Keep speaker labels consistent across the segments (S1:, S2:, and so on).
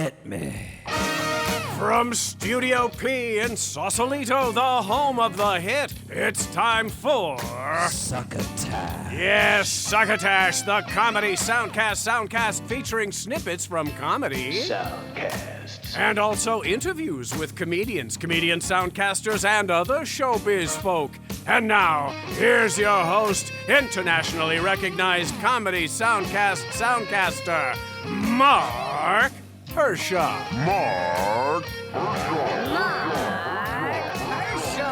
S1: Hit me.
S2: From Studio P in Sausalito, the home of the hit, it's time for...
S1: Succotash.
S2: Yes, Succotash, the Comedy Soundcast Soundcast featuring snippets from comedy...
S3: Soundcast.
S2: And also interviews with comedians, comedian soundcasters, and other showbiz folk. And now, here's your host, internationally recognized Comedy Soundcast Soundcaster, Marc Hershon.
S3: Marc Hershon.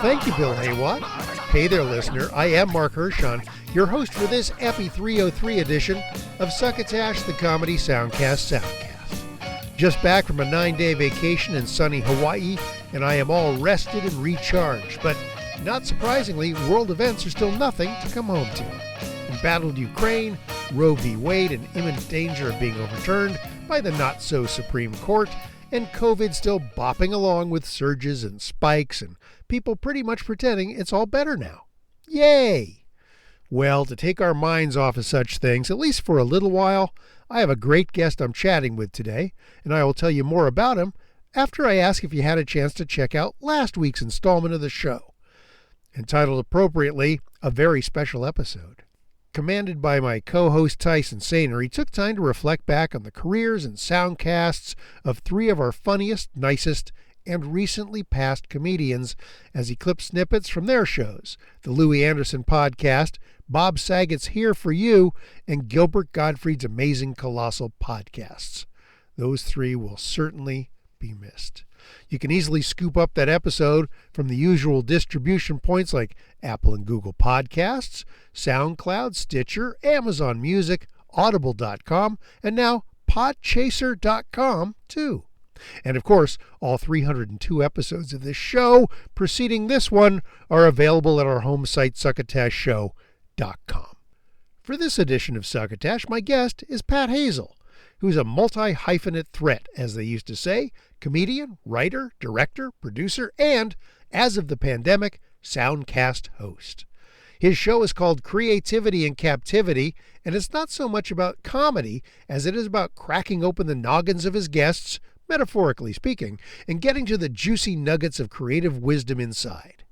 S4: Thank you, Bill Haywatt. Hey there, listener. I am Marc Hershon, your host for this Epi303 edition of Succotash, the Comedy Soundcast Soundcast. Just back from a 9-day vacation in sunny Hawaii, and I am all rested and recharged. But not surprisingly, world events are still nothing to come home to. Embattled Ukraine, Roe v. Wade in imminent danger of being overturned by the not-so-Supreme Court, and COVID still bopping along with surges and spikes and people pretty much pretending it's all better now. Yay! Well, to take our minds off of such things, at least for a little while, I have a great guest I'm chatting with today, and I will tell you more about him after I ask if you had a chance to check out last week's installment of the show, entitled appropriately, A Very Special Episode. Commanded by my co-host Tyson Sainer, he took time to reflect back on the careers and soundcasts of three of our funniest, nicest, and recently passed comedians as he clipped snippets from their shows, the Louis Anderson Podcast, Bob Saget's Here For You, and Gilbert Gottfried's Amazing Colossal Podcasts. Those three will certainly be missed. You can easily scoop up that episode from the usual distribution points like Apple and Google Podcasts, SoundCloud, Stitcher, Amazon Music, Audible.com, and now Podchaser.com too. And of course, all 302 episodes of this show preceding this one are available at our home site, succotashshow.com. For this edition of Succotash, my guest is Pat Hazell, who's a multi-hyphenate threat, as they used to say, comedian, writer, director, producer, and, as of the pandemic, soundcast host. His show is called Creativity in Captivity, and it's not so much about comedy as it is about cracking open the noggins of his guests, metaphorically speaking, and getting to the juicy nuggets of creative wisdom inside.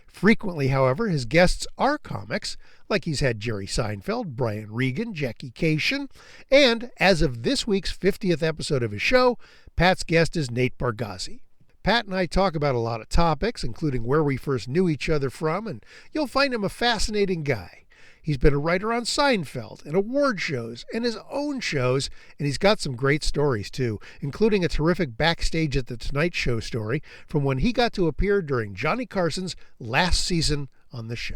S4: Frequently, however, his guests are comics, like he's had Jerry Seinfeld, Brian Regan, Jackie Kashian, and as of this week's 50th episode of his show, Pat's guest is Nate Bargatze. Pat and I talk about a lot of topics, including where we first knew each other from, and you'll find him a fascinating guy. He's been a writer on Seinfeld and award shows and his own shows, and he's got some great stories too, including a terrific Backstage at the Tonight Show story from when he got to appear during Johnny Carson's last season on the show.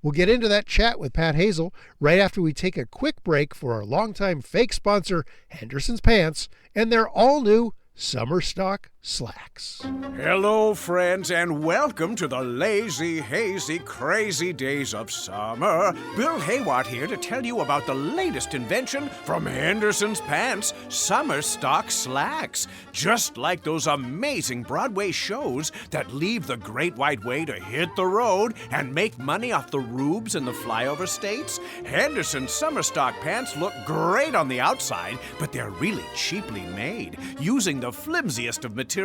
S4: We'll get into that chat with Pat Hazell right after we take a quick break for our longtime fake sponsor, Henderson's Pants, and their all-new summer stock slacks.
S2: Hello, friends, and welcome to the lazy, hazy, crazy days of summer. Bill Haywatt here to tell you about the latest invention from Henderson's Pants, summer stock slacks. Just like those amazing Broadway shows that leave the Great White Way to hit the road and make money off the rubes in the flyover states, Henderson's summer stock pants look great on the outside, but they're really cheaply made, using the flimsiest of materials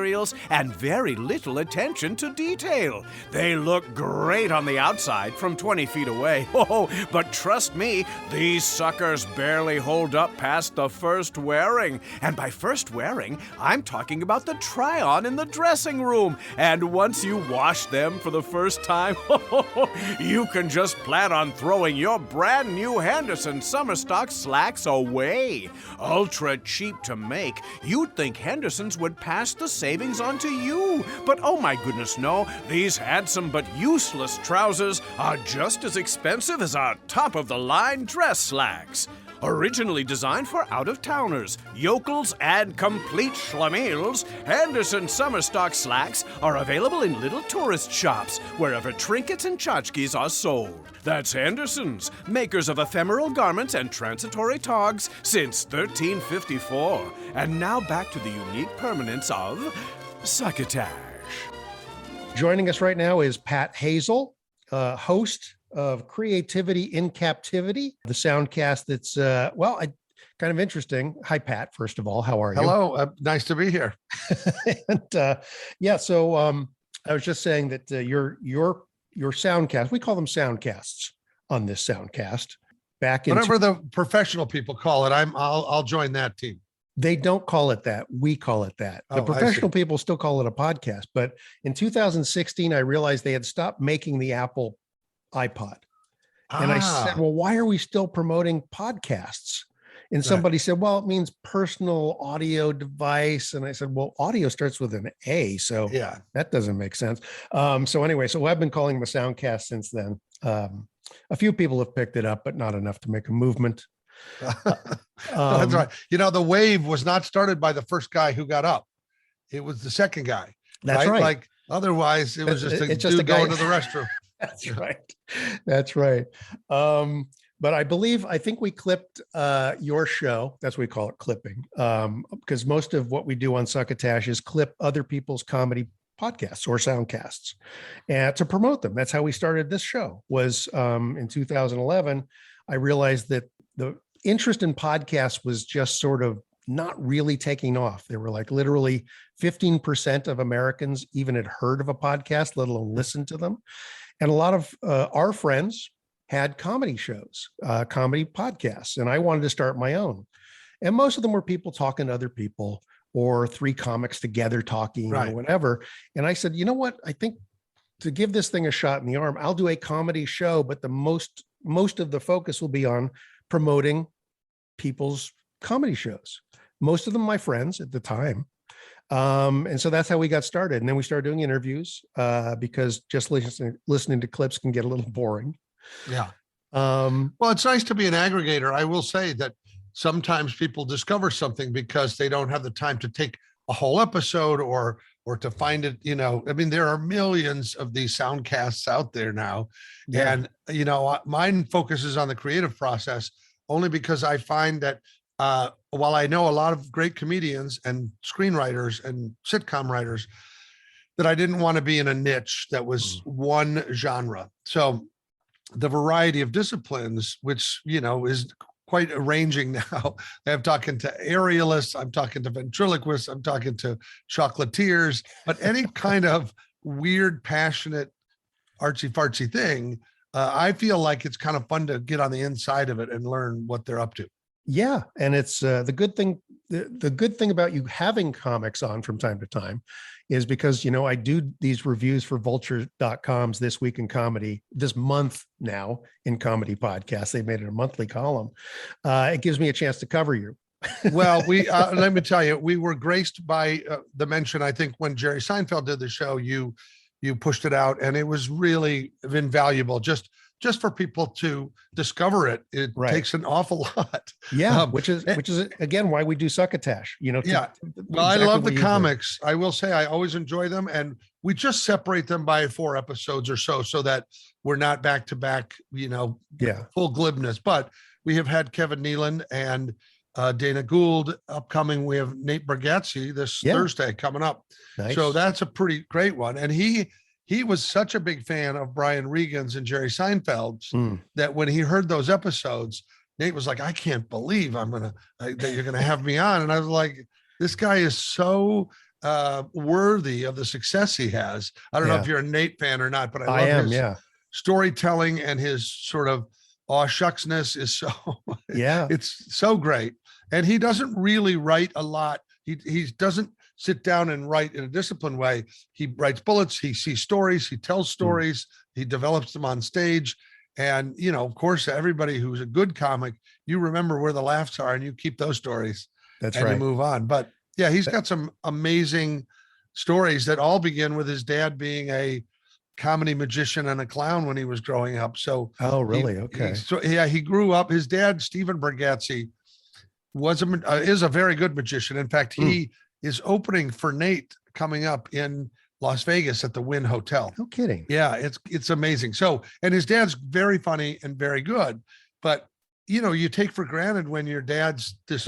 S2: and very little attention to detail. They look great on the outside from 20 feet away. Oh, but trust me, these suckers barely hold up past the first wearing. And by first wearing, I'm talking about the try-on in the dressing room. And once you wash them for the first time, you can just plan on throwing your brand new Henderson summer stock slacks away. Ultra cheap to make. You'd think Henderson's would pass the savings on to you. But oh my goodness, no. These handsome but useless trousers are just as expensive as our top-of-the-line dress slacks. Originally designed for out-of-towners, yokels, and complete schlemiels, Henderson summer stock slacks are available in little tourist shops wherever trinkets and tchotchkes are sold. That's Henderson's, makers of ephemeral garments and transitory togs since 1354. And now back to the unique permanence of Succotash.
S4: Joining us right now is Pat Hazell, host of Creativity in Captivity, the soundcast that's, kind of interesting. Hi, Pat. First of all, how are you?
S5: Hello. Nice to be here.
S4: And yeah, so I was just saying that your soundcast, we call them soundcasts on this soundcast. Back in
S5: whatever the professional people call it, I'll join that team.
S4: They don't call it that. We call it that. The professional people still call it a podcast. But in 2016, I realized they had stopped making the Apple iPod. And I said, well, why are we still promoting podcasts? And somebody said, well, it means personal audio device. And I said, well, audio starts with an A. So
S5: yeah,
S4: that doesn't make sense. So anyway, so I've been calling them a soundcast since then. A few people have picked it up, but not enough to make a movement.
S5: That's right. You know, the wave was not started by the first guy who got up. It was the second guy.
S4: That's right.
S5: Like otherwise it was just a dude going to the restroom.
S4: That's right. That's right. But I think we clipped your show. That's what we call it, clipping. Because most of what we do on Succotash is clip other people's comedy podcasts or soundcasts and to promote them. That's how we started this show was in 2011. I realized that the interest in podcasts was just sort of not really taking off. There were like literally 15% of Americans even had heard of a podcast, let alone listened to them. And a lot of our friends had comedy shows, comedy podcasts, and I wanted to start my own. And most of them were people talking to other people or three comics together talking or whatever. And I said, you know what? I think to give this thing a shot in the arm, I'll do a comedy show, but the most of the focus will be on promoting people's comedy shows. Most of them my friends at the time. And so that's how we got started. And then we started doing interviews because just listening to clips can get a little boring.
S5: Yeah. Well, it's nice to be an aggregator. I will say that sometimes people discover something because they don't have the time to take a whole episode or to find it, you know. I mean, there are millions of these soundcasts out there now. Yeah. And, you know, mine focuses on the creative process only because I find that while I know a lot of great comedians and screenwriters and sitcom writers, that I didn't want to be in a niche that was one genre. So the variety of disciplines, which, you know, is quite arranging now. I'm talking to aerialists, I'm talking to ventriloquists, I'm talking to chocolatiers, but any kind of weird, passionate, artsy-fartsy thing, I feel like it's kind of fun to get on the inside of it and learn what they're up to.
S4: Yeah. And it's the good thing. The good thing about you having comics on from time to time is because, you know, I do these reviews for vulture.com's This Week in Comedy this month now in comedy podcasts. They made it a monthly column. It gives me a chance to cover you.
S5: Well, we let me tell you, we were graced by the mention. I think when Jerry Seinfeld did the show, you pushed it out, and it was really invaluable. Just for people to discover it, it takes an awful lot.
S4: Yeah, which is again why we do Succotash. You know.
S5: Yeah. Well, I love the comics. I will say I always enjoy them, and we just separate them by 4 episodes or so that we're not back to back. You know, full glibness. But we have had Kevin Nealon and Dana Gould upcoming. We have Nate Bargatze this Thursday coming up.
S4: Nice.
S5: So that's a pretty great one, and he was such a big fan of Brian Regan's and Jerry Seinfeld's that when he heard those episodes, Nate was like, I can't believe that you're going to have me on. And I was like, this guy is so worthy of the success he has. I don't know if you're a Nate fan or not, but I love his storytelling, and his sort of aw shucksness is so, it's so great. And he doesn't really write a lot. He doesn't sit down and write in a disciplined way. He writes bullets, he sees stories, he tells stories, he develops them on stage. And, you know, of course, everybody who's a good comic, you remember where the laughs are and you keep those stories.
S4: That's
S5: and
S4: right.
S5: you move on. But yeah, he's got some amazing stories that all begin with his dad being a comedy magician and a clown when he was growing up. So,
S4: oh, really? Okay.
S5: He grew up, his dad, Stephen Bargatze, is a very good magician. In fact, he is opening for Nate coming up in Las Vegas at the Wynn Hotel.
S4: No kidding.
S5: Yeah, it's amazing. So, and his dad's very funny and very good, but you know, you take for granted when your dad's this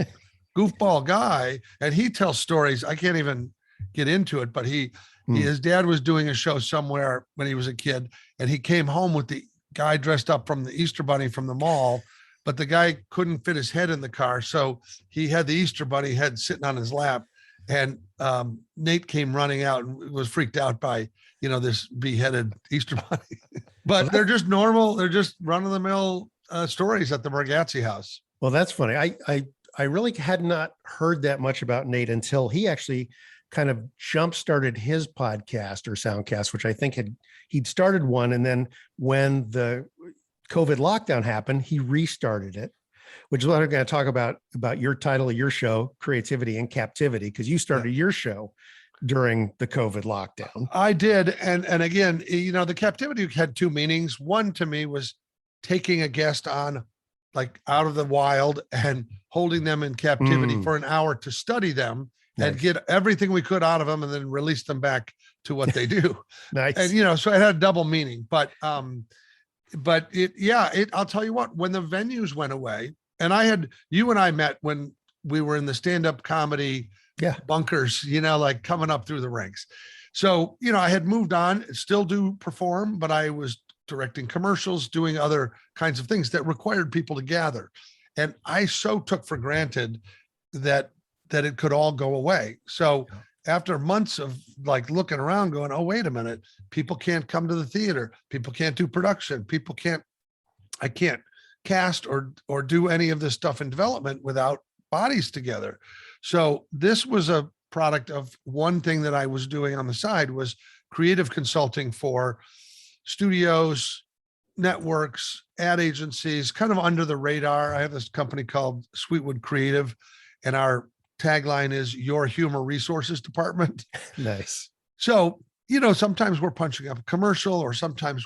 S5: goofball guy and he tells stories. I can't even get into it, but his dad was doing a show somewhere when he was a kid, and he came home with the guy dressed up from the Easter Bunny from the mall but the guy couldn't fit his head in the car. So he had the Easter bunny head sitting on his lap. And Nate came running out and was freaked out by, this beheaded Easter bunny. But they're just normal. They're just run of the mill stories at the Bargatze house.
S4: Well, that's funny. I really had not heard that much about Nate until he actually kind of jump started his podcast or soundcast, which I think he'd started one. And then when the COVID lockdown happened, he restarted it, which is what I'm going to talk about your title of your show, Creativity in Captivity, because you started your show during the COVID lockdown.
S5: I did. And again, the Captivity had two meanings. One to me was taking a guest on like out of the wild and holding them in captivity for an hour to study them and get everything we could out of them and then release them back to what they do.
S4: Nice.
S5: And, so it had a double meaning, but I'll tell you what, when the venues went away, and you and I met when we were in the stand-up comedy bunkers, like coming up through the ranks. So, I had moved on, still do perform, but I was directing commercials, doing other kinds of things that required people to gather. And I so took for granted that it could all go away. So after months of like looking around going, oh, wait a minute, people can't come to the theater. People can't do production. I can't cast or do any of this stuff in development without bodies together. So this was a product of one thing that I was doing on the side was creative consulting for studios, networks, ad agencies, kind of under the radar. I have this company called Sweetwood Creative, and our tagline is your humor resources department.
S4: Nice.
S5: So, sometimes we're punching up a commercial, or sometimes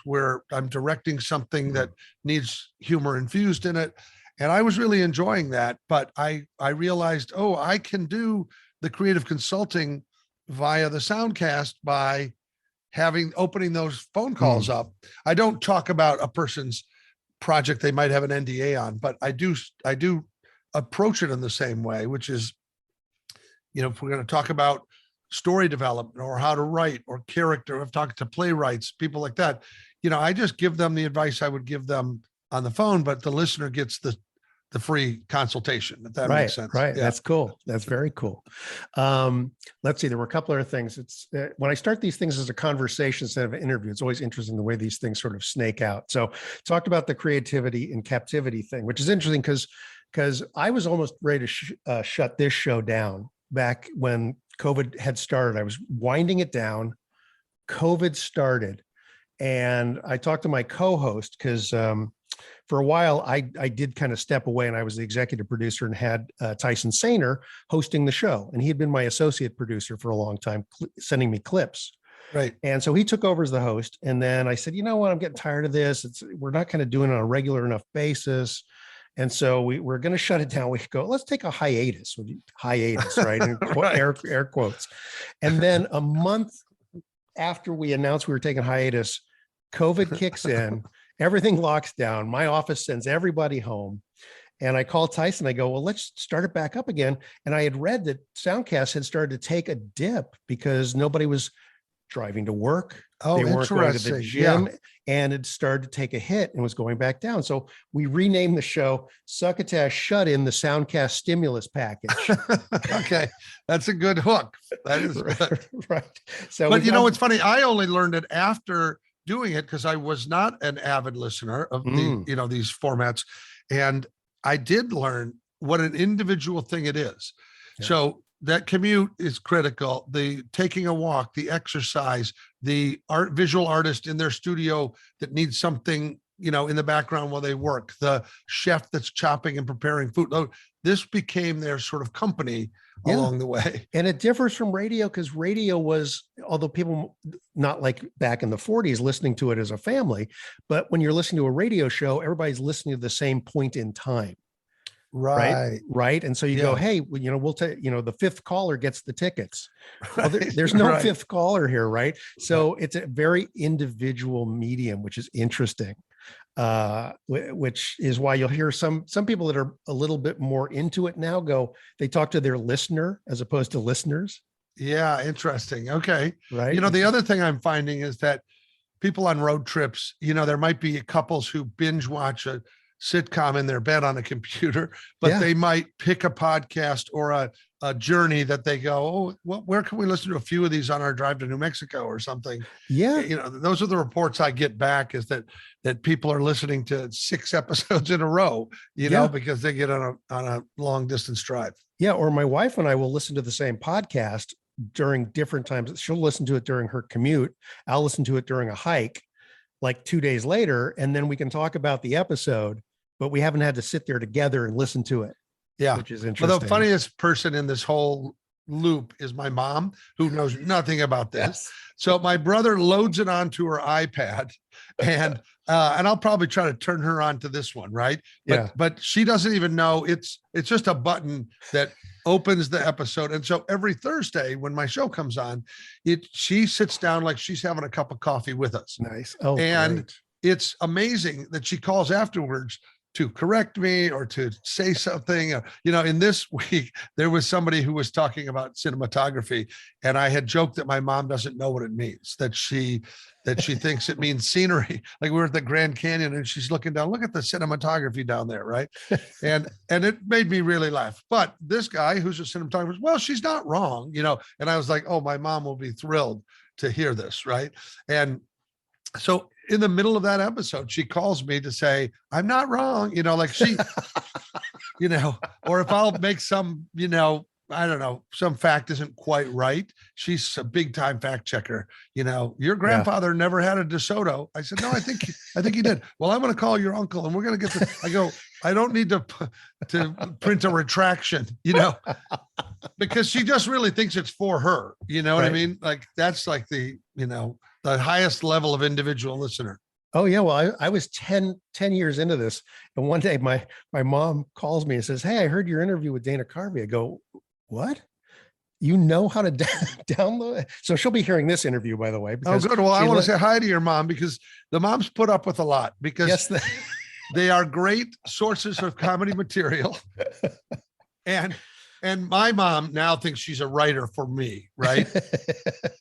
S5: I'm directing something that needs humor infused in it. And I was really enjoying that, but I realized, I can do the creative consulting via the Soundcast by opening those phone calls up. I don't talk about a person's project they might have an NDA on, but I do approach it in the same way, which is, if we're going to talk about story development or how to write or character, I've talked to playwrights, people like that, I just give them the advice I would give them on the phone, but the listener gets the free consultation, if that makes sense.
S4: Right. Yeah. That's cool. That's very cool. Let's see. There were a couple other things. It's when I start these things as a conversation instead of an interview, it's always interesting the way these things sort of snake out. So talked about the creativity and captivity thing, which is interesting because I was almost ready to shut this show down back when COVID had started. I was winding it down. COVID started. And I talked to my co-host because for a while, I did kind of step away, and I was the executive producer and had Tyson Sainer hosting the show. And he had been my associate producer for a long time, sending me clips.
S5: Right.
S4: And so he took over as the host. And then I said, you know what, I'm getting tired of this. We're not kind of doing it on a regular enough basis. And so we're going to shut it down. We go, let's take a hiatus, right? And
S5: Right.
S4: air quotes. And then a month after we announced we were taking hiatus, COVID kicks in. Everything locks down. My office sends everybody home. And I called Tyson. I go, well, let's start it back up again. And I had read that Soundcast had started to take a dip because nobody was driving to work.
S5: Oh,
S4: they weren't going to the
S5: interesting.
S4: gym, and it started to take a hit and was going back down. So we renamed the show Succotash Shut In, the Soundcast Stimulus Package.
S5: Okay. That's a good hook. That is good.
S4: Right. So,
S5: But it's funny. I only learned it after doing it because I was not an avid listener of these formats. And I did learn what an individual thing it is. Yeah. So that commute is critical. The taking a walk, the exercise, the visual artist in their studio that needs something, in the background while they work, the chef that's chopping and preparing food. This became their sort of company along the way.
S4: And it differs from radio because radio was, although people not like back in the 40s listening to it as a family, but when you're listening to a radio show, everybody's listening to the same point in time. Right. And so you go, hey, we'll take, the fifth caller gets the tickets. Well, there's no fifth caller here. Right. So it's a very individual medium, which is interesting. Which is why you'll hear some people that are a little bit more into it now they talk to their listener as opposed to listeners.
S5: Yeah. Interesting. Okay.
S4: Right.
S5: The other thing I'm finding is that people on road trips, there might be couples who binge watch sitcom in their bed on a computer, but they might pick a podcast or a journey that they go, where can we listen to a few of these on our drive to New Mexico or something?
S4: Yeah.
S5: Those are the reports I get back, is that people are listening to 6 episodes in a row, because they get on a long distance drive.
S4: Yeah. Or my wife and I will listen to the same podcast during different times. She'll listen to it during her commute. I'll listen to it during a hike, like 2 days later. And then we can talk about the episode, but we haven't had to sit there together and listen to it.
S5: Yeah.
S4: Which is interesting.
S5: Well, the funniest person in this whole loop is my mom, who knows nothing about this.
S4: Yes.
S5: So my brother loads it onto her iPad, and I'll probably try to turn her on to this one. Right. But she doesn't even know it's just a button that opens the episode. And so every Thursday when my show comes on, she sits down like she's having a cup of coffee with us.
S4: Nice. Oh,
S5: and
S4: great.
S5: It's amazing that she calls afterwards to correct me or to say something. In this week, there was somebody who was talking about cinematography, and I had joked that my mom doesn't know what it means, that she thinks it means scenery. Like we were at the Grand Canyon and she's looking down, look at the cinematography down there, right? And it made me really laugh. But this guy who's a cinematographer, well, she's not wrong, and I was like, oh, my mom will be thrilled to hear this, right? And so in the middle of that episode, she calls me to say, I'm not wrong. Like she, or if I'll make some, I don't know, some fact isn't quite right. She's a big time fact checker. Your grandfather never had a DeSoto. I said, no, I think he did. Well, I'm going to call your uncle and we're going to get I go, I don't need to print a retraction, because she just really thinks it's for her. You know what I mean? Like that's like the highest level of individual listener.
S4: Oh yeah. Well, I was 10 years into this. And one day my mom calls me and says, hey, I heard your interview with Dana Carvey. I go, what? You know how to download it? So she'll be hearing this interview, by the way.
S5: Oh, good. Well, I want to say hi to your mom, because the moms put up with a lot, because they are great sources of comedy material. And my mom now thinks she's a writer for me, right?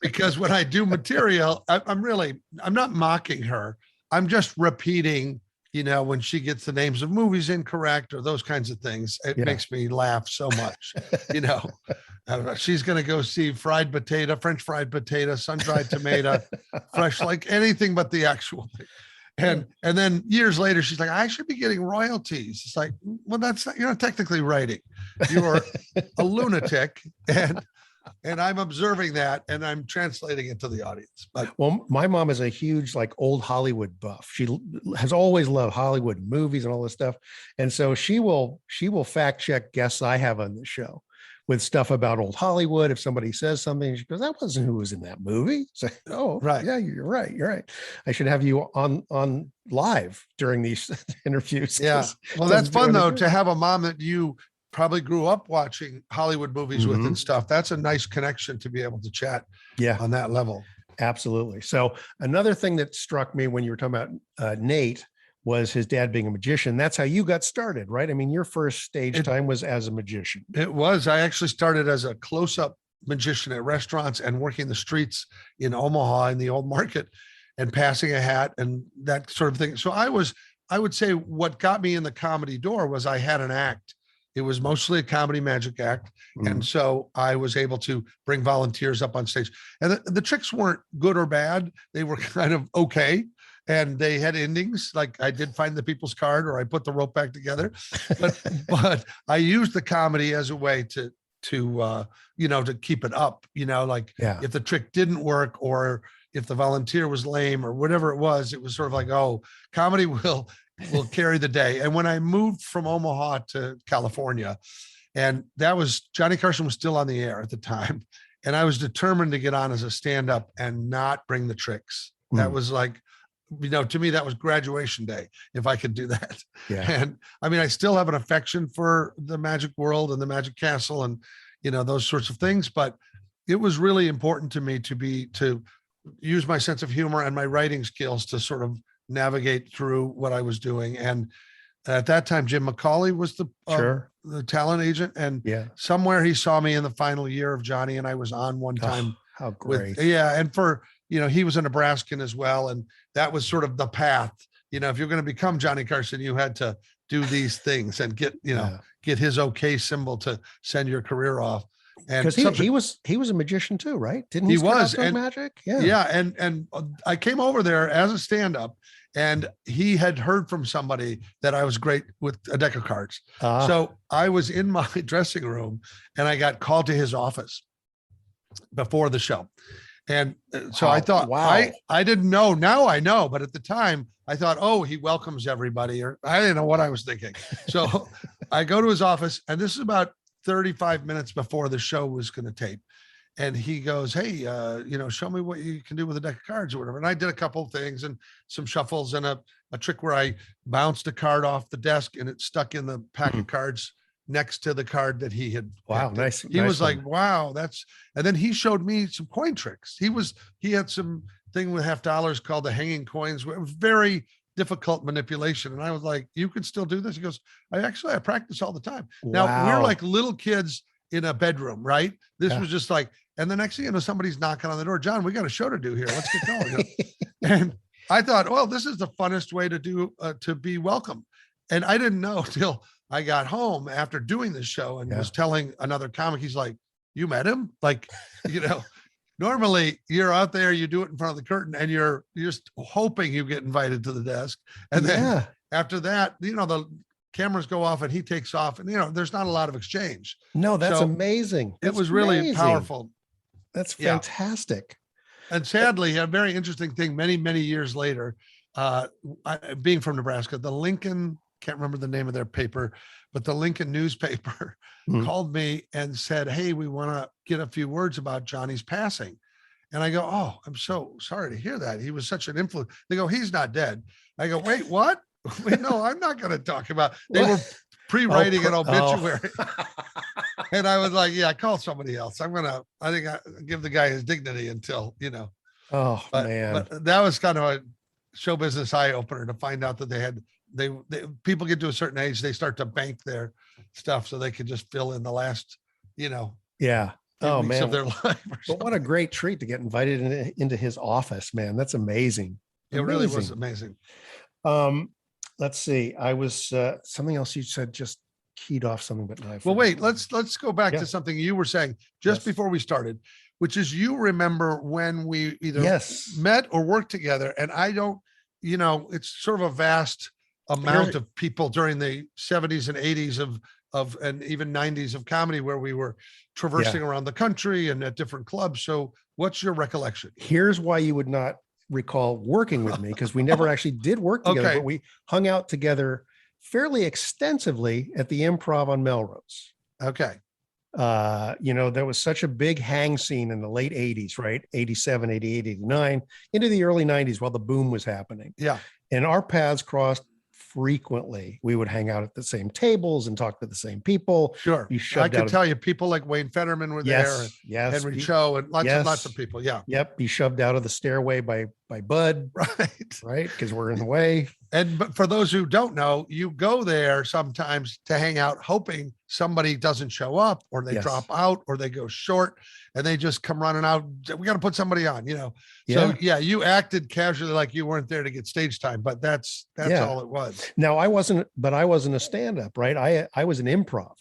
S5: Because when I do material, I'm not mocking her. I'm just repeating, when she gets the names of movies incorrect or those kinds of things. It makes me laugh so much. She's going to go see fried potato, French fried potato, sun-dried tomato, fresh, like anything but the actual thing. And then years later, she's like, I should be getting royalties. It's like, well, that's not, you're not technically writing. You're a lunatic. And I'm observing that and I'm translating it to the audience. But
S4: my mom is a huge, like, old Hollywood buff. She has always loved Hollywood movies and all this stuff. And so she will fact check guests I have on the show with stuff about old Hollywood. If somebody says something, she goes, that wasn't who was in that movie. So, oh, right. Yeah, you're right. I should have you on live during these interviews.
S5: Yeah. Well, that's fun though, to have a mom that you probably grew up watching Hollywood movies with and stuff. That's a nice connection to be able to chat on that level.
S4: Absolutely. So another thing that struck me when you were talking about Nate was his dad being a magician. That's how you got started, right? I mean, your first stage time was as a magician.
S5: It was. I actually started as a close-up magician at restaurants and working the streets in Omaha in the old market and passing a hat and that sort of thing. So I would say what got me in the comedy door was I had an act. It was mostly a comedy magic act. And so I was able to bring volunteers up on stage. And the tricks weren't good or bad. They were kind of okay. And they had endings, like I did find the people's card or I put the rope back together. But I used the comedy as a way to keep it up, if the trick didn't work or if the volunteer was lame or whatever it was sort of like, oh, comedy will carry the day. And when I moved from Omaha to California, and that was Johnny Carson was still on the air at the time. And I was determined to get on as a stand-up and not bring the tricks. That was like, to me, that was graduation day, if I could do that.
S4: Yeah.
S5: And I mean, I still have an affection for the magic world and the magic castle and, those sorts of things, but it was really important to me to use my sense of humor and my writing skills to sort of navigate through what I was doing. And at that time, Jim McCauley was the talent agent. And somewhere he saw me in the final year of Johnny, and I was on one time.
S4: How great.
S5: And for, he was a Nebraskan as well. And that was sort of the path if you're going to become Johnny Carson, you had to do these things and get his okay symbol to send your career off. And
S4: because he was a magician too, right? Didn't he
S5: was
S4: and magic?
S5: And I came over there as a stand-up, and he had heard from somebody that I was great with a deck of cards. So I was in my dressing room, and I got called to his office before the show. And so I thought, I didn't know. Now I know, but at the time I thought, oh, he welcomes everybody, or I didn't know what I was thinking. So I go to his office, and this is about 35 minutes before the show was going to tape. And he goes, hey, show me what you can do with a deck of cards or whatever. And I did a couple of things and some shuffles and a trick where I bounced a card off the desk and it stuck in the pack of cards next to the card that he had.
S4: Wow. Nice.
S5: He was like, wow, and then he showed me some coin tricks. He had some thing with $50 called the hanging coins. It was very difficult manipulation. And I was like, you can still do this? He goes, I practice all the time. Now we're like little kids in a bedroom, right? This was just like, and the next thing you know, somebody's knocking on the door. John, we got a show to do here. Let's get going. And I thought, well, this is the funnest way to do, to be welcome. And I didn't know till I got home after doing this show and was telling another comic, he's like, you met him? Like, normally you're out there, you do it in front of the curtain and you're just hoping you get invited to the desk. And then after that, the cameras go off and he takes off and, there's not a lot of exchange.
S4: No, that's amazing.
S5: It was really powerful.
S4: That's fantastic.
S5: And sadly, a very interesting thing, many, many years later, being from Nebraska, the Lincoln, can't remember the name of their paper, but the Lincoln newspaper called me and said, hey, we want to get a few words about Johnny's passing. And I go, oh, I'm so sorry to hear that. He was such an influence. They go, he's not dead. I go, wait, what? Wait, no, I'm not going to talk about, they were pre-writing an obituary. And I was like, yeah, call somebody else. I think I give the guy his dignity until, man. But that was kind of a show business eye opener to find out that they people get to a certain age, they start to bank their stuff so they can just fill in the last,
S4: oh man,
S5: of their life.
S4: But what a great treat to get invited into his office, man. That's amazing.
S5: It really was amazing.
S4: Let's see. I was something else you said just keyed off something, but no.
S5: Well, wait, let's go back to something you were saying just before we started, which is you remember when we either met or worked together. And I don't, it's sort of a vast amount of people during the 70s and 80s of and even 90s of comedy where we were traversing around the country and at different clubs. So what's your recollection?
S4: Here's why you would not recall working with me, because we never actually did work together, but we hung out together fairly extensively at the Improv on Melrose.
S5: Okay.
S4: There was such a big hang scene in the late 80s, right? 87, 88, 89, into the early 90s while the boom was happening.
S5: Yeah.
S4: And our paths crossed frequently. We would hang out at the same tables and talk to the same people.
S5: Sure. I can tell you people like Wayne Fetterman were there. And Henry Cho and lots of people. Yeah.
S4: Yep. Be shoved out of the stairway by Bud. Right. Because we're in the way.
S5: But for those who don't know, you go there sometimes to hang out, hoping somebody doesn't show up or they drop out or they go short and they just come running out. We got to put somebody on, So you acted casually like you weren't there to get stage time, but that's all it was.
S4: Now I wasn't a stand-up, right? I was an improv,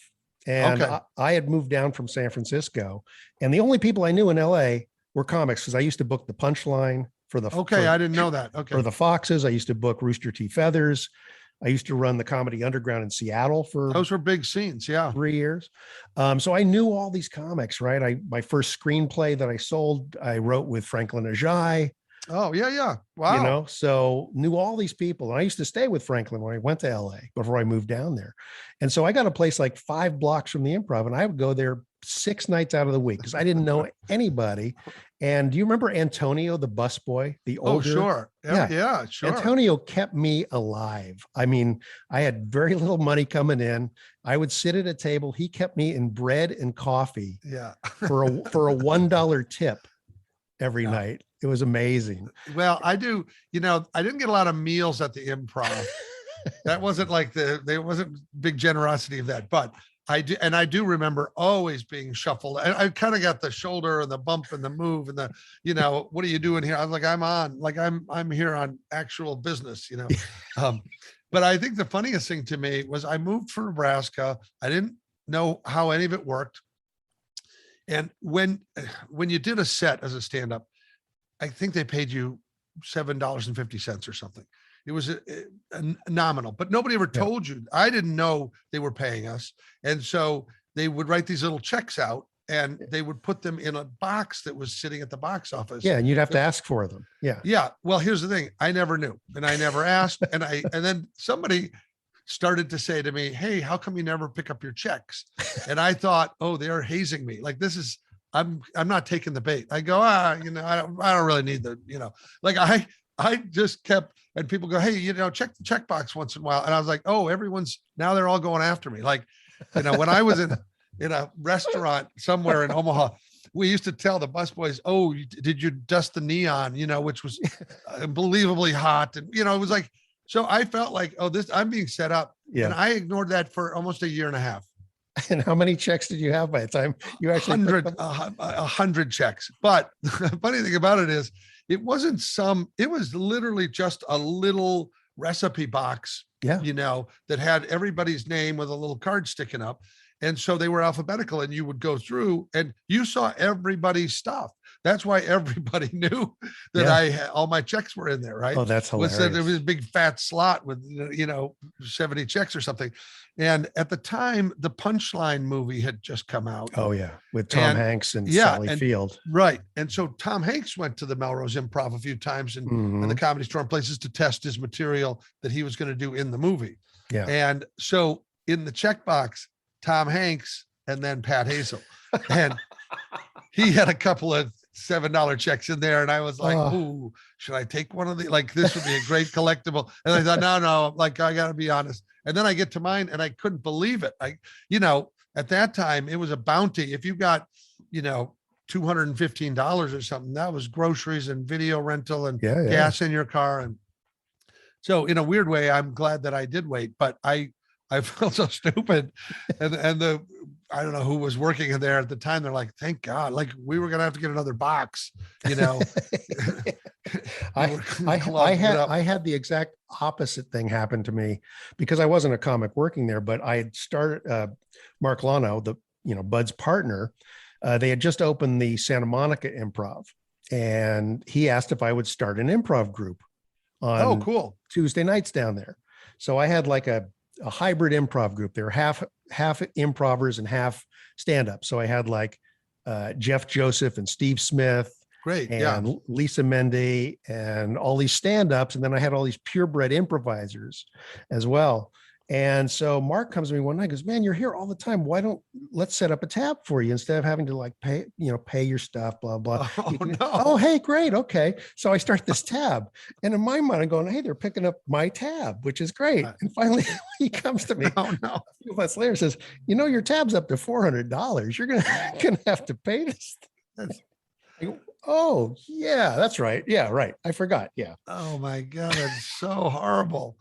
S4: and I had moved down from San Francisco, and the only people I knew in LA were comics, because I used to book the Punchline for the.
S5: I didn't know that. Okay.
S4: For the Foxes, I used to book Rooster T. Feathers. I used to run the Comedy Underground in Seattle for
S5: those were big scenes. Yeah.
S4: 3 years. So I knew all these comics, right? My first screenplay that I sold, I wrote with Franklin Ajay.
S5: Oh yeah. Wow.
S4: So knew all these people. And I used to stay with Franklin when I went to LA before I moved down there. And so I got a place like 5 blocks from the Improv, and I would go there 6 nights out of the week because I didn't know anybody. And do you remember Antonio, the busboy, the older?
S5: Oh, sure. Yeah, sure.
S4: Antonio kept me alive. I mean, I had very little money coming in. I would sit at a table. He kept me in bread and coffee for a $1 tip every night. It was amazing.
S5: Well, I didn't get a lot of meals at the Improv. That wasn't like there wasn't big generosity of that, but I do remember always being shuffled. And I kind of got the shoulder and the bump and the move and the, what are you doing here? I was like, I'm here on actual business, But I think the funniest thing to me was I moved from Nebraska. I didn't know how any of it worked. And when you did a set as a stand-up, I think they paid you $7.50 or something. It was a nominal, but nobody ever told you. I didn't know they were paying us. And so they would write these little checks out and they would put them in a box that was sitting at the box office.
S4: Yeah. And you'd have to ask for them. Yeah.
S5: Yeah. Well, here's the thing. I never knew and I never asked. And then somebody started to say to me, hey, how come you never pick up your checks? And I thought, oh, they're hazing me. Like I'm not taking the bait. I go, I don't really need I just kept, and people go, hey, check the checkbox once in a while. And I was like, oh, now they're all going after me. Like, when I was in a restaurant somewhere in Omaha, we used to tell the busboys, oh, did you dust the neon, which was unbelievably hot. And, it was like, so I felt like, oh, I'm being set up. Yeah. And I ignored that for almost a year and a half.
S4: And how many checks did you have by the time you actually
S5: 100 checks? But the funny thing about it is it was literally just a little recipe box, that had everybody's name with a little card sticking up. And so they were alphabetical and you would go through and you saw everybody's stuff. That's why everybody knew that all my checks were in there, right?
S4: Oh, that's hilarious.
S5: There was a big fat slot with, 70 checks or something. And at the time, the Punchline movie had just come out.
S4: Oh, yeah. With Tom Hanks and Sally Field.
S5: Right. And so Tom Hanks went to the Melrose Improv a few times and the Comedy Store places to test his material that he was going to do in the movie. Yeah. And so in the checkbox, Tom Hanks and then Pat Hazell. And he had a couple of $7 checks in there. And I was like, ooh, should I take one of these? Like, this would be a great collectible. And I thought, no, like, I got to be honest. And then I get to mine and I couldn't believe it. At that time, it was a bounty. If you got, $215 or something, that was groceries and video rental and gas in your car. And so in a weird way, I'm glad that I did wait, but I felt so stupid. And I don't know who was working in there at the time. They're like, thank God, like we were going to have to get another box,
S4: I had the exact opposite thing happen to me because I wasn't a comic working there, but I had started, Mark Lano, Bud's partner. They had just opened the Santa Monica Improv and he asked if I would start an improv group on Tuesday nights down there. So I had like a hybrid improv group. They were half improvers and half stand-up. So I had like Jeff Joseph and Steve Smith, and Lisa Mendy and all these stand-ups. And then I had all these purebred improvisers as well. And so Mark comes to me one night and goes, man, you're here all the time. Let's set up a tab for you instead of having to like pay your stuff, blah, blah. Oh, hey, great. Okay. So I start this tab and in my mind, I'm going, hey, they're picking up my tab, which is great. And finally he comes to me a few months later, says, your tab's up to $400. You're going to have to pay this. I go, oh yeah, that's right. Yeah. Right. I forgot. Yeah.
S5: Oh my God. That's so horrible.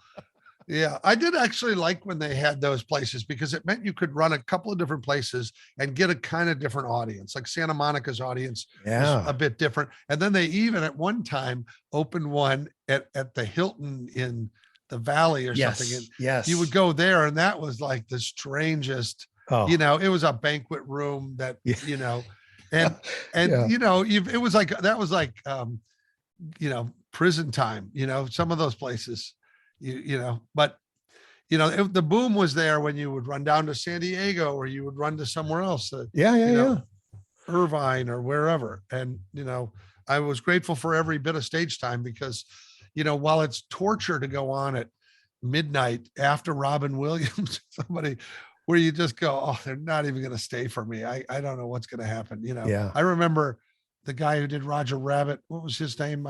S5: Yeah, I did actually like when they had those places because it meant you could run a couple of different places and get a kind of different audience. Like Santa Monica's audience was a bit different. And then they even at one time opened one at the Hilton in the Valley or something. And you would go there and that was like the strangest, it was a banquet room that, and it was like, that was like, prison time, some of those places. But the boom was there when you would run down to San Diego or you would run to somewhere else. Irvine or wherever. And, I was grateful for every bit of stage time because, while it's torture to go on at midnight after Robin Williams, somebody where you just go, oh, they're not even going to stay for me. I don't know what's going to happen. I remember the guy who did Roger Rabbit. What was his name?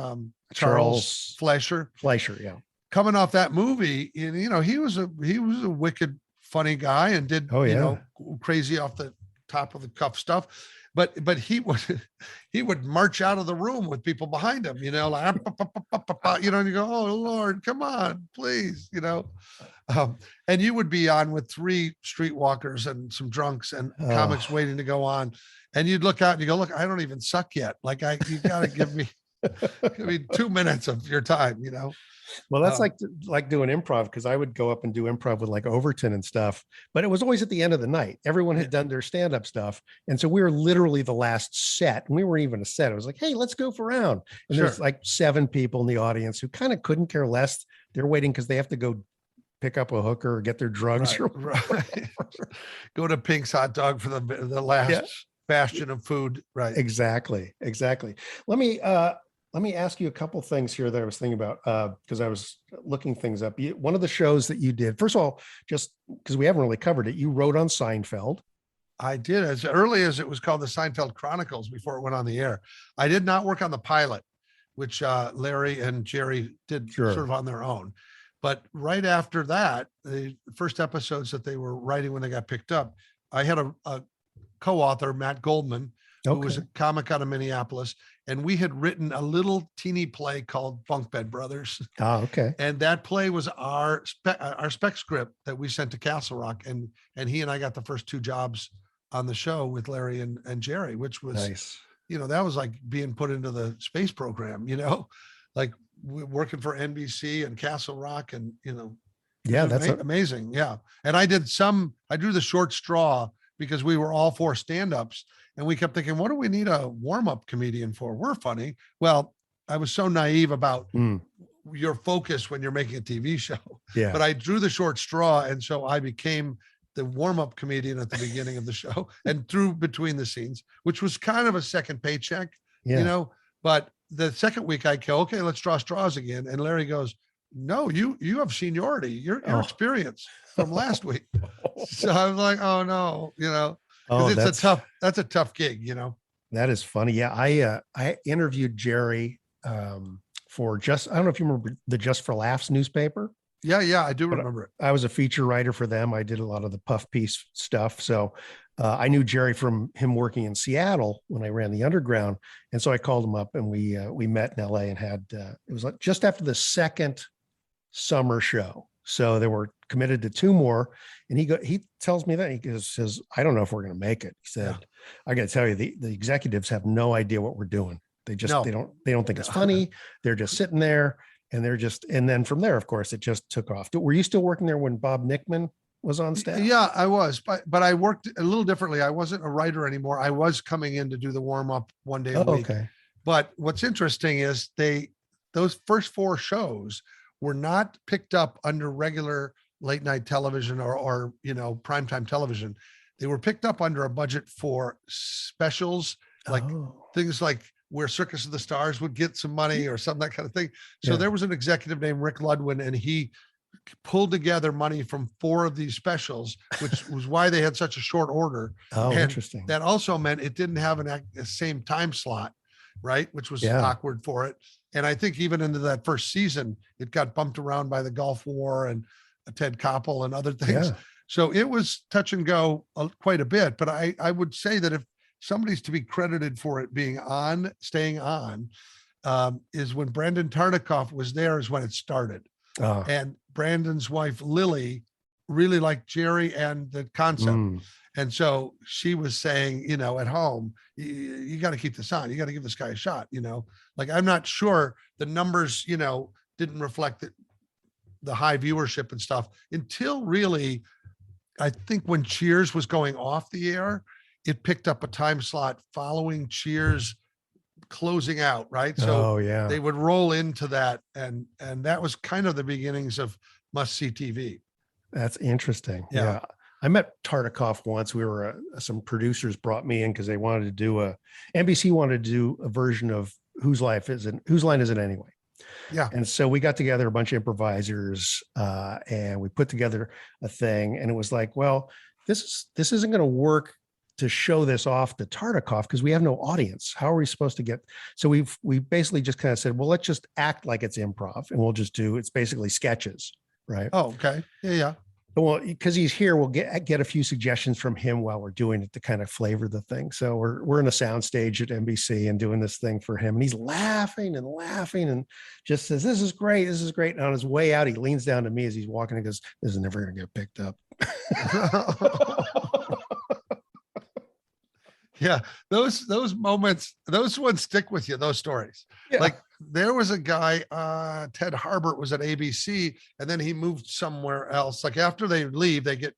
S5: Charles Fleischer.
S4: Yeah.
S5: Coming off that movie, and he was a wicked, funny guy and did crazy off the top of the cuff stuff. but he would march out of the room with people behind him, like, you know, and you go, oh Lord, come on, please, and you would be on with 3 streetwalkers and some drunks and comics waiting to go on. And you'd look out and you go, look, I don't even suck yet. Like you got to give me 2 minutes of your time,
S4: Well, that's like doing improv, because I would go up and do improv with like Overton and stuff, but it was always at the end of the night. Everyone had done their stand-up stuff. And so we were literally the last set, and we weren't even a set. It was like, hey, let's go for a round. And there's like 7 people in the audience who kind of couldn't care less. They're waiting because they have to go pick up a hooker or get their drugs.
S5: Right. Go to Pink's Hot Dog for the last bastion of food. Right.
S4: Exactly. Let me ask you a couple things here that I was thinking about, because I was looking things up. One of the shows that you did, first of all, just because we haven't really covered it, you wrote on Seinfeld.
S5: I did, as early as it was called the Seinfeld Chronicles before it went on the air. I did not work on the pilot, which Larry and Jerry did sort of on their own. But right after that, the first episodes that they were writing when they got picked up, I had a co-author, Matt Goldman, who was a comic out of Minneapolis. And we had written a little teeny play called Bunk Bed Brothers.
S4: Oh, okay.
S5: And that play was our spec script that we sent to Castle Rock. And he and I got the first 2 jobs on the show with Larry and Jerry, which was
S4: nice.
S5: That was like being put into the space program, like working for NBC and Castle Rock, and,
S4: yeah, that's
S5: amazing. Yeah. And I drew the short straw because we were all 4 stand-ups. And we kept thinking, what do we need a warm-up comedian for? We're funny. Well, I was so naive about your focus when you're making a TV show.
S4: Yeah.
S5: But I drew the short straw. And so I became the warm-up comedian at the beginning of the show and through between the scenes, which was kind of a second paycheck, But the second week I go, okay, let's draw straws again. And Larry goes, no, you have seniority. Your experience from last week. So I was like, oh no, that's a tough gig,
S4: That is funny. Yeah. I interviewed Jerry for I don't know if you remember the Just for Laughs newspaper.
S5: Yeah, I do remember it.
S4: I was a feature writer for them. I did a lot of the puff piece stuff. So I knew Jerry from him working in Seattle when I ran the Underground. And so I called him up and we met in LA and had, it was like just after the second summer show. So they were committed to 2 more. And he tells me that he says, I don't know if we're going to make it. He said, I got to tell you, the executives have no idea what we're doing. They just, they don't think it's funny. They're just sitting there and then from there, of course, it just took off. Were you still working there when Bob Nickman was on staff?
S5: Yeah, I was, but I worked a little differently. I wasn't a writer anymore. I was coming in to do the warm up one day a week. Okay. But what's interesting is those first 4 shows were not picked up under regular late night television or primetime television. They were picked up under a budget for specials, like things like where Circus of the Stars would get some money or something, that kind of thing. So there was an executive named Rick Ludwin, and he pulled together money from 4 of these specials, which was why they had such a short order.
S4: Oh, and interesting.
S5: That also meant it didn't have the same time slot, right? Which was awkward for it. And I think even into that first season, it got bumped around by the Gulf War and Ted Koppel and other things. Yeah. So it was touch and go quite a bit. But I would say that if somebody's to be credited for it being staying on, is when Brandon Tartikoff was there is when it started. And Brandon's wife, Lily, really liked Jerry and the concept. And so she was saying, at home, you got to keep this on. You got to give this guy a shot, like, I'm not sure the numbers, didn't reflect the high viewership and stuff until really, I think when Cheers was going off the air, it picked up a time slot following Cheers closing out, right? So they would roll into that, and that was kind of the beginnings of must-see TV.
S4: That's interesting. Yeah. I met Tartikoff once. We were some producers brought me in because they wanted to do NBC wanted to do a version of Whose Line Is It Anyway?
S5: Yeah.
S4: And so we got together a bunch of improvisers and we put together a thing, and it was like, well, this isn't going to work to show this off to Tartikoff because we have no audience. How are we supposed to get? So we basically just kind of said, well, let's just act like it's improv, and we'll just it's basically sketches, right?
S5: Oh, okay. Yeah.
S4: Well, because he's here, we'll get a few suggestions from him while we're doing it to kind of flavor the thing. So we're in a sound stage at NBC and doing this thing for him, and he's laughing and just says, "This is great, this is great." And on his way out, he leans down to me as he's walking and goes, "This is never going to get picked up."
S5: Yeah, those moments, those ones stick with you. Those stories.
S4: Yeah.
S5: Like there was a guy, Ted Harbert was at ABC, and then he moved somewhere else. Like after they leave, they get,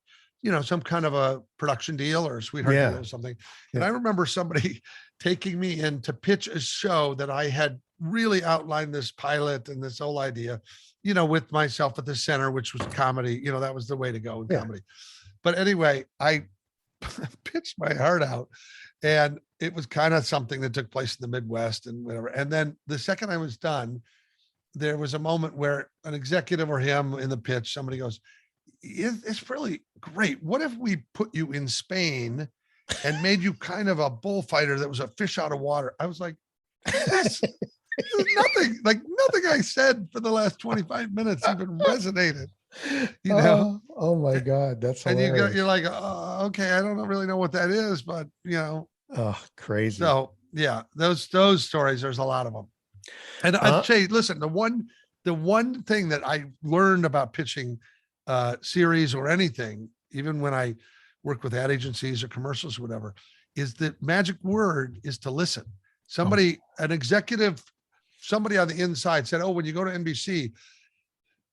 S5: some kind of a production deal or a sweetheart deal or something. And I remember somebody taking me in to pitch a show that I had really outlined this pilot and this whole idea, with myself at the center, which was comedy. That was the way to go in comedy. But anyway, I pitched my heart out. And it was kind of something that took place in the Midwest and whatever. And then the second I was done, there was a moment where an executive or him in the pitch, somebody goes, "It's really great. What if we put you in Spain and made you kind of a bullfighter that was a fish out of water?" I was like, this is nothing I said for the last 25 minutes even resonated.
S4: Oh my God, that's hilarious.
S5: And you're like, oh, okay, I don't really know what that is, but
S4: oh, crazy.
S5: So yeah, those stories, there's a lot of them. And I'd say, listen, the one thing that I learned about pitching series or anything, even when I work with ad agencies or commercials or whatever, is the magic word is to listen. An executive, somebody on the inside said, "Oh, when you go to NBC,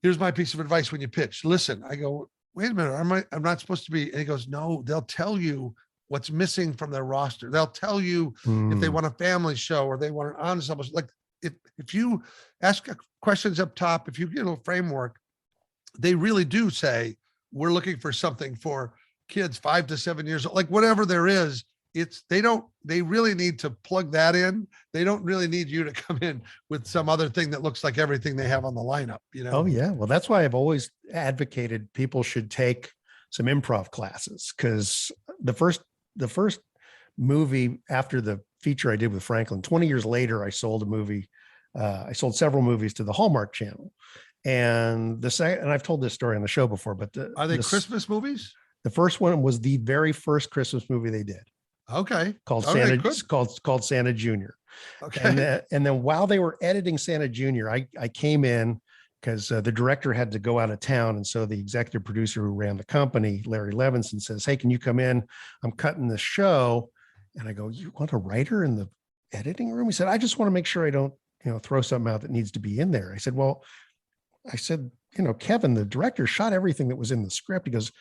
S5: here's my piece of advice when you pitch. Listen." I go, "Wait a minute, I'm not supposed to be." And he goes, "No, they'll tell you what's missing from their roster. They'll tell you if they want a family show or they want an ensemble. Like if you ask questions up top, if you get a framework, they really do say, we're looking for something for kids 5 to 7 years old, like whatever there is." They really need to plug that in. They don't really need you to come in with some other thing that looks like everything they have on the lineup,
S4: Oh yeah. Well, that's why I've always advocated people should take some improv classes, because the first movie after the feature I did with Franklin, 20 years later, I sold a movie. I sold several movies to the Hallmark Channel. And I've told this story on the show before, but
S5: are they Christmas movies?
S4: The first one was the very first Christmas movie they did.
S5: Okay.
S4: Called Santa Junior.
S5: Okay.
S4: And then while they were editing Santa Junior, I came in because the director had to go out of town. And so the executive producer who ran the company, Larry Levinson, says, "Hey, can you come in? I'm cutting the show." And I go, "You want a writer in the editing room?" He said, "I just want to make sure I don't, throw something out that needs to be in there." I said, "Kevin, the director shot everything that was in the script." He goes,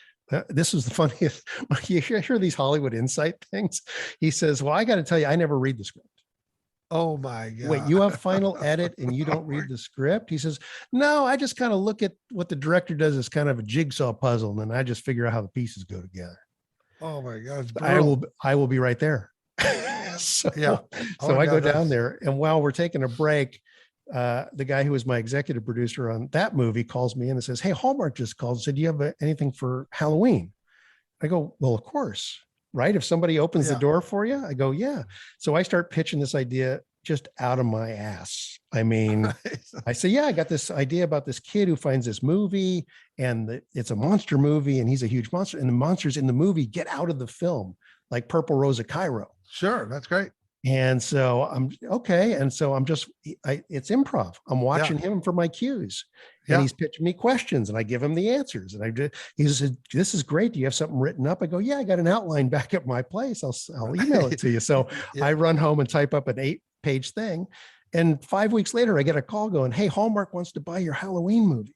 S4: "This is the funniest." You hear these Hollywood insight things. He says, "Well, I got to tell you, I never read the script."
S5: Oh my God.
S4: Wait, you have final edit and you don't read the script? He says, "No, I just kind of look at what the director does as kind of a jigsaw puzzle, and then I just figure out how the pieces go together."
S5: Oh my God.
S4: I will be right there. So I go down there, and while we're taking a break, the guy who was my executive producer on that movie calls me in and says, "Hey, Hallmark just called and said, do you have anything for Halloween?" I go, "Well, of course, right? If somebody opens the door for you." I go, "Yeah." So I start pitching this idea just out of my ass. I mean, I say, "Yeah, I got this idea about this kid who finds this movie, and it's a monster movie, and he's a huge monster, and the monsters in the movie get out of the film, like Purple Rose of Cairo."
S5: Sure. That's great.
S4: And so I'm okay. And so it's improv. I'm watching him for my cues, and he's pitching me questions, and I give him the answers. And he said, "This is great. Do you have something written up?" I go, "Yeah, I got an outline back at my place. I'll email it to you." So I run home and type up an 8-page thing. And 5 weeks later, I get a call going, "Hey, Hallmark wants to buy your Halloween movie."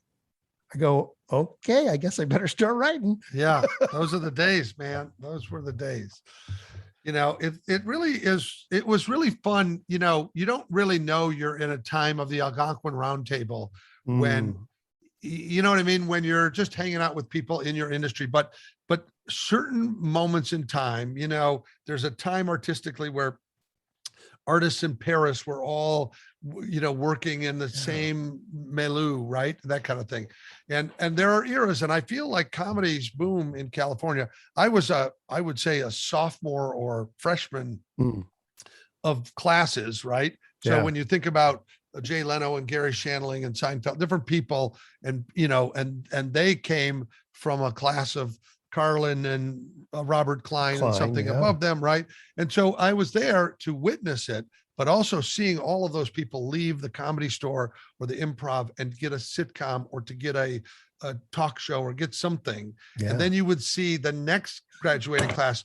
S4: I go, "Okay, I guess I better start writing."
S5: Yeah. Those are the days, man. Those were the days. It really is. It was really fun. You don't really know you're in a time of the Algonquin Roundtable when, you know what I mean? When you're just hanging out with people in your industry, but certain moments in time, there's a time artistically where artists in Paris were all, working in the same milieu, right? That kind of thing. And there are eras, and I feel like comedy's boom in California. I would say a sophomore or freshman of classes, right? So when you think about Jay Leno and Gary Shandling and Seinfeld, different people, and and they came from a class of Carlin and Robert Klein and something above them, right? And so I was there to witness it, but also seeing all of those people leave the Comedy Store or the Improv and get a sitcom or to get a talk show or get something. And then you would see the next graduating class,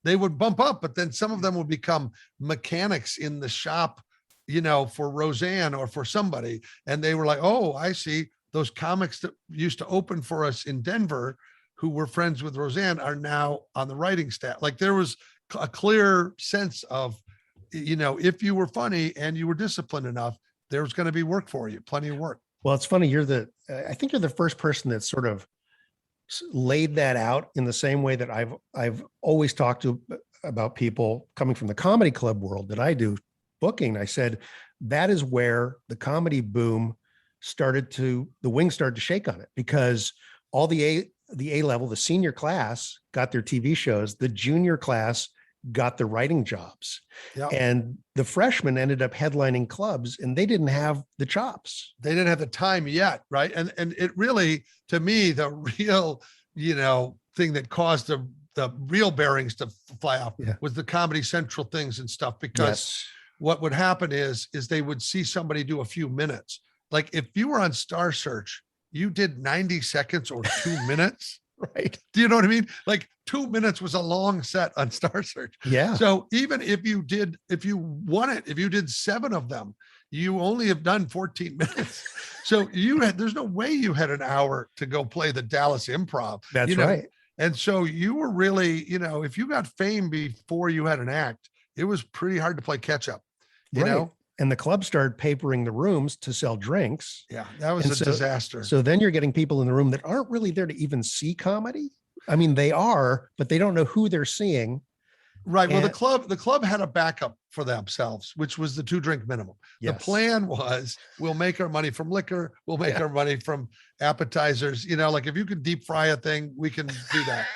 S5: they would bump up, but then some of them would become mechanics in the shop, for Roseanne or for somebody. And they were like, oh, I see, those comics that used to open for us in Denver, who were friends with Roseanne, are now on the writing staff. Like there was a clear sense of, if you were funny and you were disciplined enough, there was going to be work for you, plenty of work.
S4: Well, it's funny. I think you're the first person that sort of laid that out in the same way that I've always talked to about people coming from the comedy club world that I do booking. I said, that is where the comedy boom the wings started to shake on it, because all the A level, the senior class got their TV shows, the junior class got the writing jobs, and the freshmen ended up headlining clubs, and they didn't have the chops.
S5: They didn't have the time yet, right? And it really, to me, the real, thing that caused the real bearings to fly off was the Comedy Central things and stuff, because what would happen is they would see somebody do a few minutes. Like if you were on Star Search, you did 90 seconds or 2 minutes.
S4: Right.
S5: Do you know what I mean? Like 2 minutes was a long set on Star Search.
S4: Yeah.
S5: So even if you did 7 of them, you only have done 14 minutes. So there's no way you had an hour to go play the Dallas Improv.
S4: That's right.
S5: And so you were really, if you got fame before you had an act, it was pretty hard to play catch up, you know?
S4: And the club started papering the rooms to sell drinks.
S5: Yeah, that was a disaster.
S4: So then you're getting people in the room that aren't really there to even see comedy. I mean, they are, but they don't know who they're seeing.
S5: Right. Well, the club had a backup for themselves, which was the 2-drink minimum. Yes. The plan was, we'll make our money from liquor. We'll make our money from appetizers. Like if you can deep fry a thing, we can do that,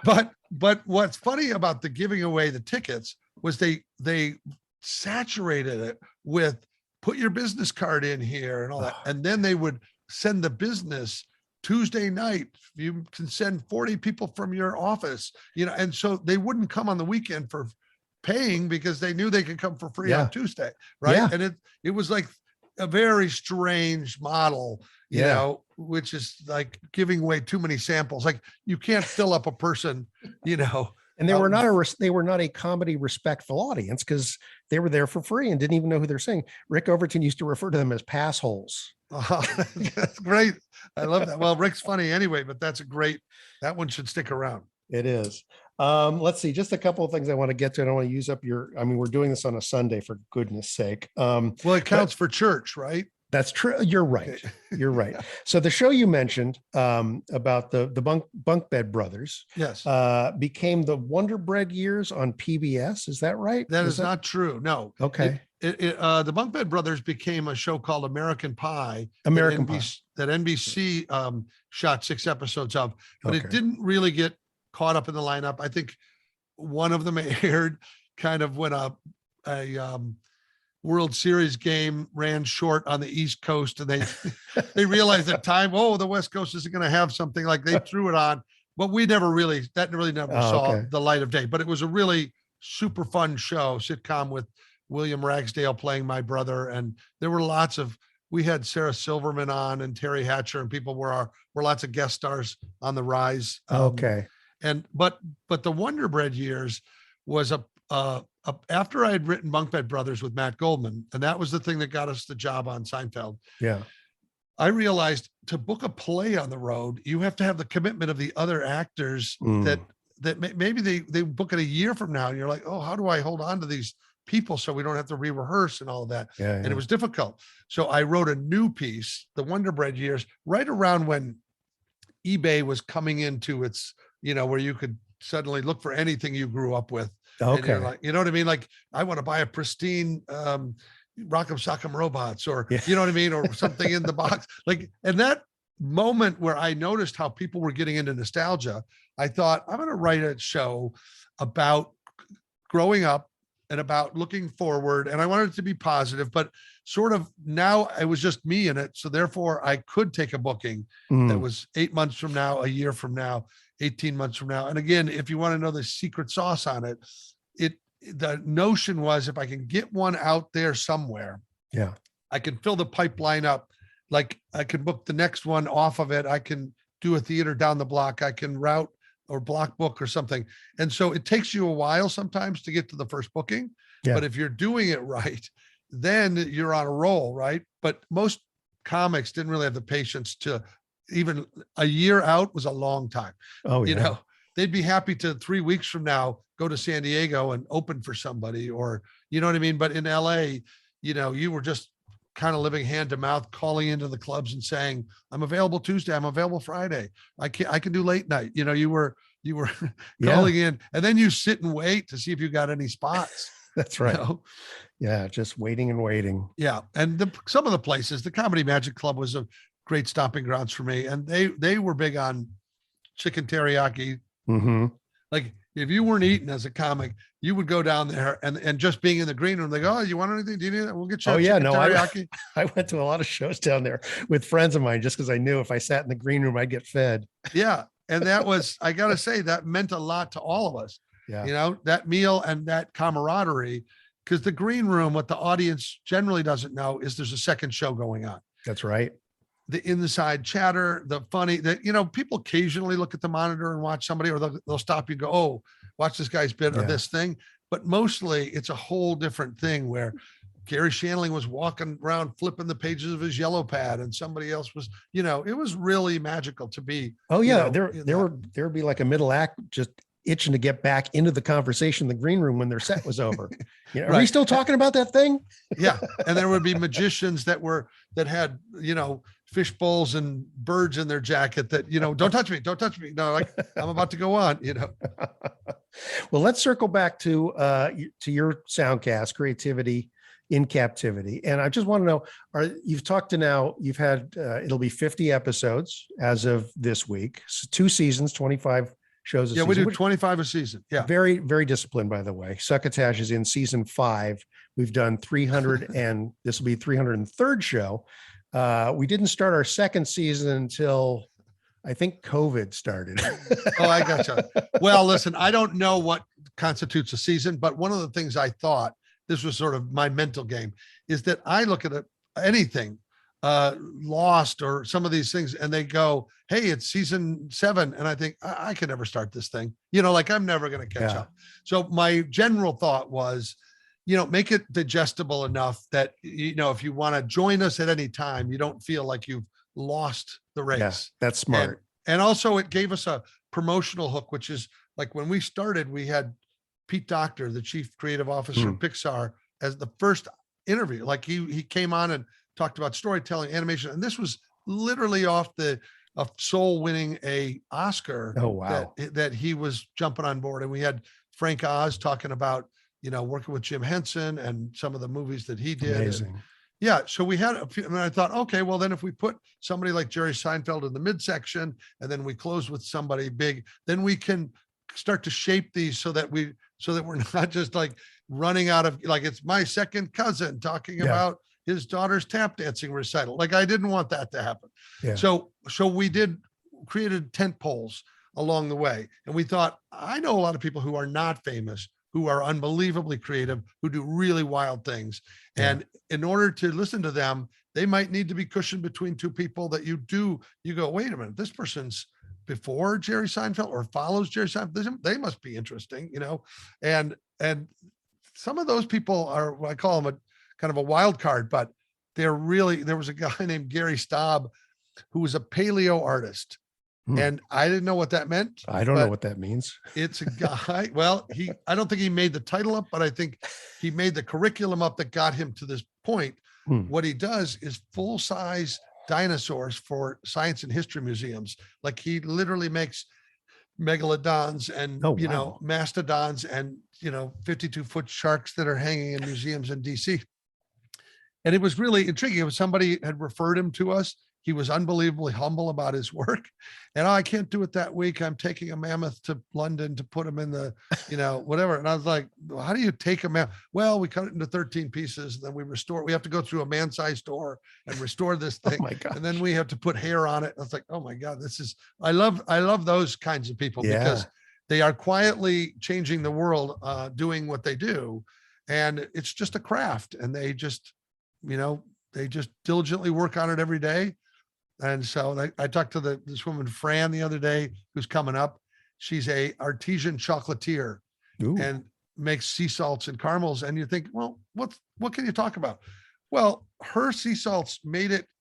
S5: But what's funny about the giving away the tickets was they saturated it with put your business card in here and all that. And then they would send the business Tuesday night. You can send 40 people from your office, and so they wouldn't come on the weekend for paying because they knew they could come for free on Tuesday. Right. Yeah. And it was like a very strange model, you know, which is like giving away too many samples. Like you can't fill up a person,
S4: And they were not a comedy respectful audience, because they were there for free and didn't even know who they're seeing. Rick Overton used to refer to them as pass holes.
S5: That's great. I love that. Well, Rick's funny anyway, but that one should stick around.
S4: It is. Let's see, just a couple of things I want to get to. I don't want to use up we're doing this on a Sunday, for goodness sake.
S5: Well, it counts for church, right?
S4: That's true. You're right. You're right. So the show you mentioned about the bunk bed brothers,
S5: yes,
S4: became the Wonder Bread years on PBS. Is that right?
S5: That is not true. No.
S4: Okay.
S5: The Bunk Bed Brothers became a show called American Pie. That NBC shot 6 episodes of, but it didn't really get caught up in the lineup. I think one of them aired kind of when a World Series game ran short on the East Coast, and they realized at time, the West Coast isn't going to have something, like they threw it on, but that really never saw the light of day. But it was a really super fun show, sitcom with William Ragsdale playing my brother, and there were we had Sarah Silverman on and Terry Hatcher, and people were lots of guest stars on the rise. But the Wonder Bread years was after I had written Bunk Bed Brothers with Matt Goldman, and that was the thing that got us the job on Seinfeld.
S4: Yeah.
S5: I realized to book a play on the road, you have to have the commitment of the other actors that maybe they book it a year from now, and you're like, how do I hold on to these people so we don't have to re-rehearse and all of that? And it was difficult. So I wrote a new piece, the Wonder Bread years, right around when eBay was coming into its, where you could suddenly look for anything you grew up with.
S4: Okay.
S5: Like, you know what I mean? Like, I want to buy a pristine Rock'em Sock'em Robots, or, you know what I mean? Or something in the box. Like, and that moment where I noticed how people were getting into nostalgia, I thought, I'm going to write a show about growing up and about looking forward. And I wanted it to be positive, but sort of now it was just me in it. So therefore I could take a booking that was 8 months from now, a year from now, 18 months from now. And again, if you want to know the secret sauce on it, the notion was if I can get one out there somewhere, I can fill the pipeline up. Like I can book the next one off of it. I can do a theater down the block. I can route or block book or something. And so it takes you a while sometimes to get to the first booking, but if you're doing it right, then you're on a roll, right? But most comics didn't really have the patience to even a year out was a long time. You know, they'd be happy to 3 weeks from now, go to San Diego and open for somebody, or, you know what I mean? But in LA, you know, you were just kind of living hand to mouth, calling into the clubs and saying, I'm available Tuesday. I'm available Friday. I can do late night. You know, you were calling in, and then you sit and wait to see if you got any spots.
S4: That's right.
S5: You know?
S4: Yeah. Just waiting and waiting.
S5: Yeah. And some of the places, the Comedy Magic Club was a great stomping grounds for me. And they were big on chicken teriyaki. Like if you weren't eating as a comic, you would go down there and just being in the green room, they go, oh, you want anything? Do you need it? We'll get you. Teriyaki.
S4: I went to a lot of shows down there with friends of mine just because I knew if I sat in the green room, I'd get fed.
S5: Yeah. And that was, I got to say, that meant a lot to all of us.
S4: Yeah.
S5: You know, that meal and that camaraderie, because the green room, what the audience generally doesn't know is there's a second show going on.
S4: That's right.
S5: The inside chatter, the funny that, you know, people occasionally look at the monitor and watch somebody, or they'll stop you and go, oh, watch this guy's bit or this thing. But mostly it's a whole different thing where Gary Shandling was walking around flipping the pages of his yellow pad, and somebody else was, you know, it was really magical to be.
S4: Oh yeah. There would be like a middle act just itching to get back into the conversation in the green room when their set was over. You know, are we still talking about that thing?
S5: Yeah. And there would be magicians that had, you know, fish bowls and birds in their jacket that, you know, don't touch me. No, like I'm about to go on, you know.
S4: Well, let's circle back to your soundcast, Creativity in Captivity. And I just want to know, you've had, it'll be 50 episodes as of this week. So 2 seasons, 25 shows.
S5: Yeah, we do 25 a season. Yeah.
S4: Very, very disciplined, by the way. Succotash is in season 5. We've done 300 and this will be 303rd show. We didn't start our second season until I think COVID started.
S5: Oh, I gotcha. Well, listen, I don't know what constitutes a season, but one of the things I thought, this was sort of my mental game, is that I look at anything, Lost or some of these things, and they go, hey, it's season 7. And I think I can never start this thing, you know, like I'm never going to catch up. So my general thought was, you know, make it digestible enough that, you know, if you want to join us at any time, you don't feel like you've lost the race.
S4: Yeah, that's smart.
S5: And also it gave us a promotional hook, which is like when we started, we had Pete Docter, the chief creative officer of Pixar, as the first interview. Like he came on and talked about storytelling, animation. And this was literally off of Soul winning a Oscar.
S4: Oh, wow.
S5: That he was jumping on board. And we had Frank Oz talking about, you know, working with Jim Henson and some of the movies that he did.
S4: Amazing.
S5: Yeah. So we had and I thought, okay, well then if we put somebody like Jerry Seinfeld in the midsection and then we close with somebody big, then we can start to shape these so that we're not just like running out of, like, it's my second cousin talking about his daughter's tap dancing recital. Like I didn't want that to happen.
S4: Yeah.
S5: So we created tent poles along the way. And we thought, I know a lot of people who are not famous, who are unbelievably creative, who do really wild things. And in order to listen to them, they might need to be cushioned between 2 people that you go, wait a minute, this person's before Jerry Seinfeld or follows Jerry Seinfeld. They must be interesting, you know? And some of those people are, I call them a kind of a wild card, but there was a guy named Gary Staub who was a paleo artist. And I didn't know what that meant.
S4: I don't know what that means.
S5: It's a guy. Well, I don't think he made the title up, but I think he made the curriculum up that got him to this point. What he does is full-size dinosaurs for science and history museums. Like he literally makes megalodons and, you know, mastodons and, you know, 52-foot sharks that are hanging in museums in DC. And it was really intriguing. It was somebody had referred him to us. he was unbelievably humble about his work. And I can't do it that week. I'm taking a mammoth to London to put him in the, whatever. And I was like, well, how do you take a mammoth? Well, we cut it into 13 pieces. And then we have to go through a man-sized door and restore this thing.
S4: Oh my God.
S5: And then we have to put hair on it. I was like, oh my God, I love those kinds of people because they are quietly changing the world, doing what they do. And it's just a craft. And they just, they just diligently work on it every day. And so I talked to this woman, Fran, the other day, who's coming up. She's a artesian chocolatier.
S4: Ooh.
S5: And makes sea salts and caramels. And you think, well, what can you talk about? Well, her sea salts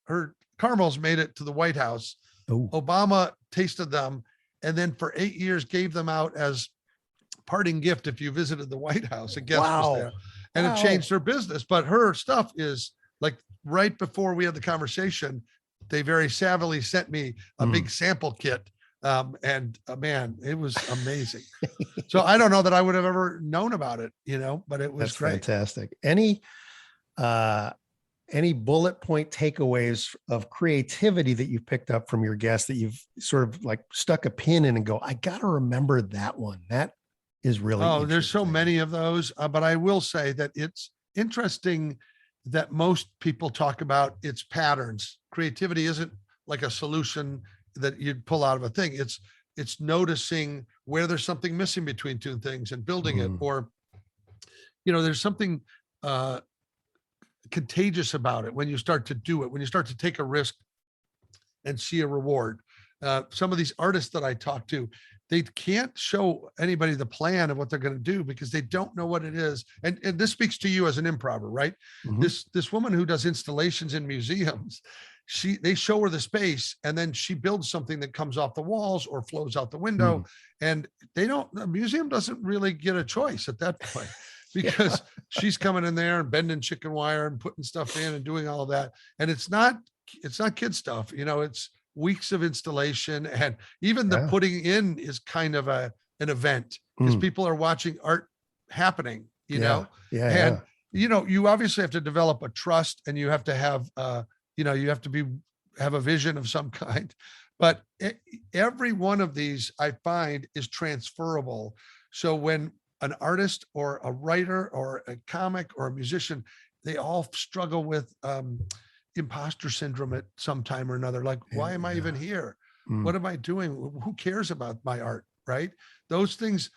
S5: her caramels made it to the White House.
S4: Ooh.
S5: Obama tasted them. And then for 8 years gave them out as parting gift if you visited the White House. A guest was there. And it changed her business. But her stuff is like right before we had the conversation, they very savvily sent me a big sample kit. Man, it was amazing. So I don't know that I would have ever known about it, but it was
S4: That's
S5: great.
S4: Fantastic. Any bullet point takeaways of creativity that you picked up from your guests that you've sort of like stuck a pin in and go, I got to remember that one. That is really,
S5: there's so many of those, but I will say that it's interesting that most people talk about its patterns. Creativity isn't like a solution that you'd pull out of a thing. It's noticing where there's something missing between two things and building it, or, there's something contagious about it when you start to do it, when you start to take a risk and see a reward. Some of these artists that I talk to, they can't show anybody the plan of what they're going to do because they don't know what it is. And this speaks to you as an improver, right?
S4: Mm-hmm.
S5: This woman who does installations in museums, they show her the space and then she builds something that comes off the walls or flows out the window. And the museum doesn't really get a choice at that point because she's coming in there and bending chicken wire and putting stuff in and doing all of that. And it's not kid stuff, it's weeks of installation, and even the putting in is kind of an event because people are watching art happening, you obviously have to develop a trust, and you have to have you have to have a vision of some kind, but every one of these I find is transferable. So when an artist or a writer or a comic or a musician, they all struggle with imposter syndrome at some time or another. Like, why am I even here? What am I doing? Who cares about my art? Right? Those things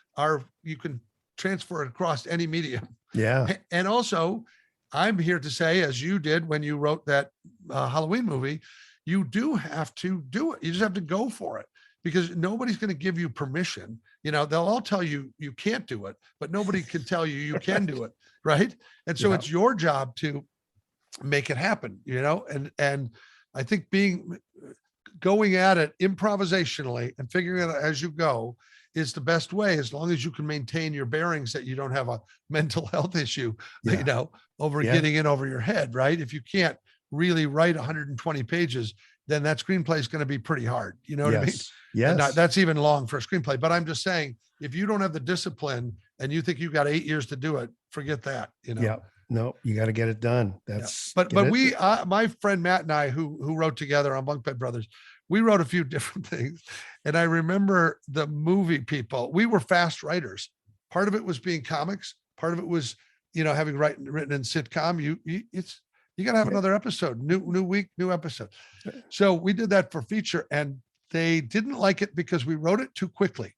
S5: you can transfer it across any medium.
S4: Yeah.
S5: And also, I'm here to say, as you did when you wrote that Halloween movie, you do have to do it. You just have to go for it because nobody's going to give you permission. They'll all tell you you can't do it, but nobody can tell you can do it. Right. And so it's your job to make it happen, and I think going at it improvisationally and figuring it out as you go is the best way, as long as you can maintain your bearings, that you don't have a mental health issue, getting in over your head, right? If you can't really write 120 pages, then that screenplay is going to be pretty hard. You know what I mean?
S4: Yes.
S5: That's even long for a screenplay, but I'm just saying, if you don't have the discipline and you think you've got 8 years to do it, forget that,
S4: Yeah. No, you got to get it done.
S5: But my friend Matt and I, who wrote together on Bunk Bed Brothers, we wrote a few different things. And I remember the movie people, we were fast writers. Part of it was being comics. Part of it was, having written in sitcom. You got to have another episode, new week, new episode. So we did that for feature, and they didn't like it because we wrote it too quickly.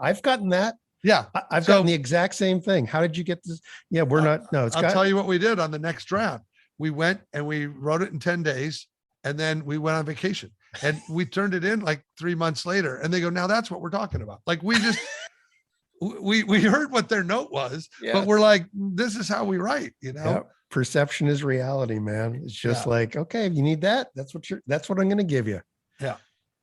S4: I've gotten that.
S5: Yeah.
S4: I've gotten the exact same thing. How did you get this? Yeah, we're not. No,
S5: I'll tell you what we did on the next draft. We went and we wrote it in 10 days, and then we went on vacation, and we turned it in like 3 months later, and they go, now that's what we're talking about. Like, we just, we heard what their note was, but we're like, this is how we write,
S4: Yeah. Perception is reality, man. It's just like, okay, if you need that, that's what I'm going to give you.
S5: Yeah.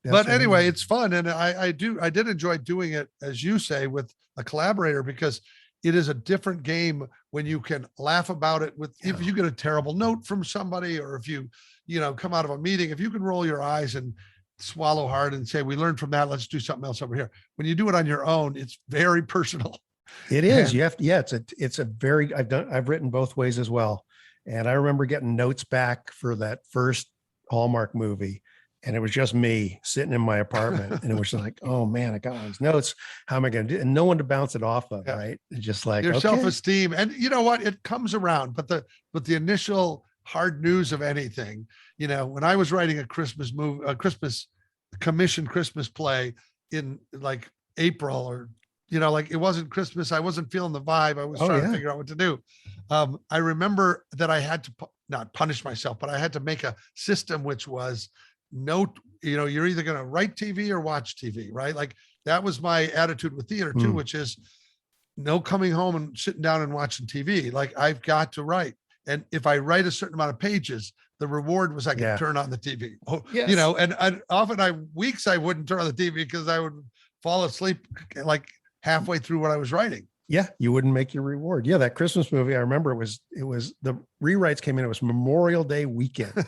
S5: But anyway, it's fun. And I did enjoy doing it, as you say, with a collaborator, because it is a different game when you can laugh about it if you get a terrible note from somebody, or if you come out of a meeting, if you can roll your eyes and swallow hard and say, we learned from that, let's do something else over here. When you do it on your own, it's very personal.
S4: It is. You have to, it's a very, I've written both ways as well. And I remember getting notes back for that first Hallmark movie. And it was just me sitting in my apartment. And it was like, oh man, I got all these notes. How am I going to do it? And no one to bounce it off of, right? It's just like
S5: your
S4: okay.
S5: self-esteem. And you know what? It comes around. But the initial hard news of anything, when I was writing a Christmas movie, a commissioned Christmas play in like April or, like it wasn't Christmas. I wasn't feeling the vibe. I was trying to figure out what to do. I remember that I had to not punish myself, but I had to make a system, which was you're either going to write TV or watch TV, right? Like that was my attitude with theater too, which is no coming home and sitting down and watching TV. Like I've got to write. And if I write a certain amount of pages, the reward was I could turn on the TV. Oh, yes. And often weeks I wouldn't turn on the TV because I would fall asleep like halfway through what I was writing.
S4: Yeah, you wouldn't make your reward. Yeah, that Christmas movie, I remember it was the rewrites came in, it was Memorial Day weekend.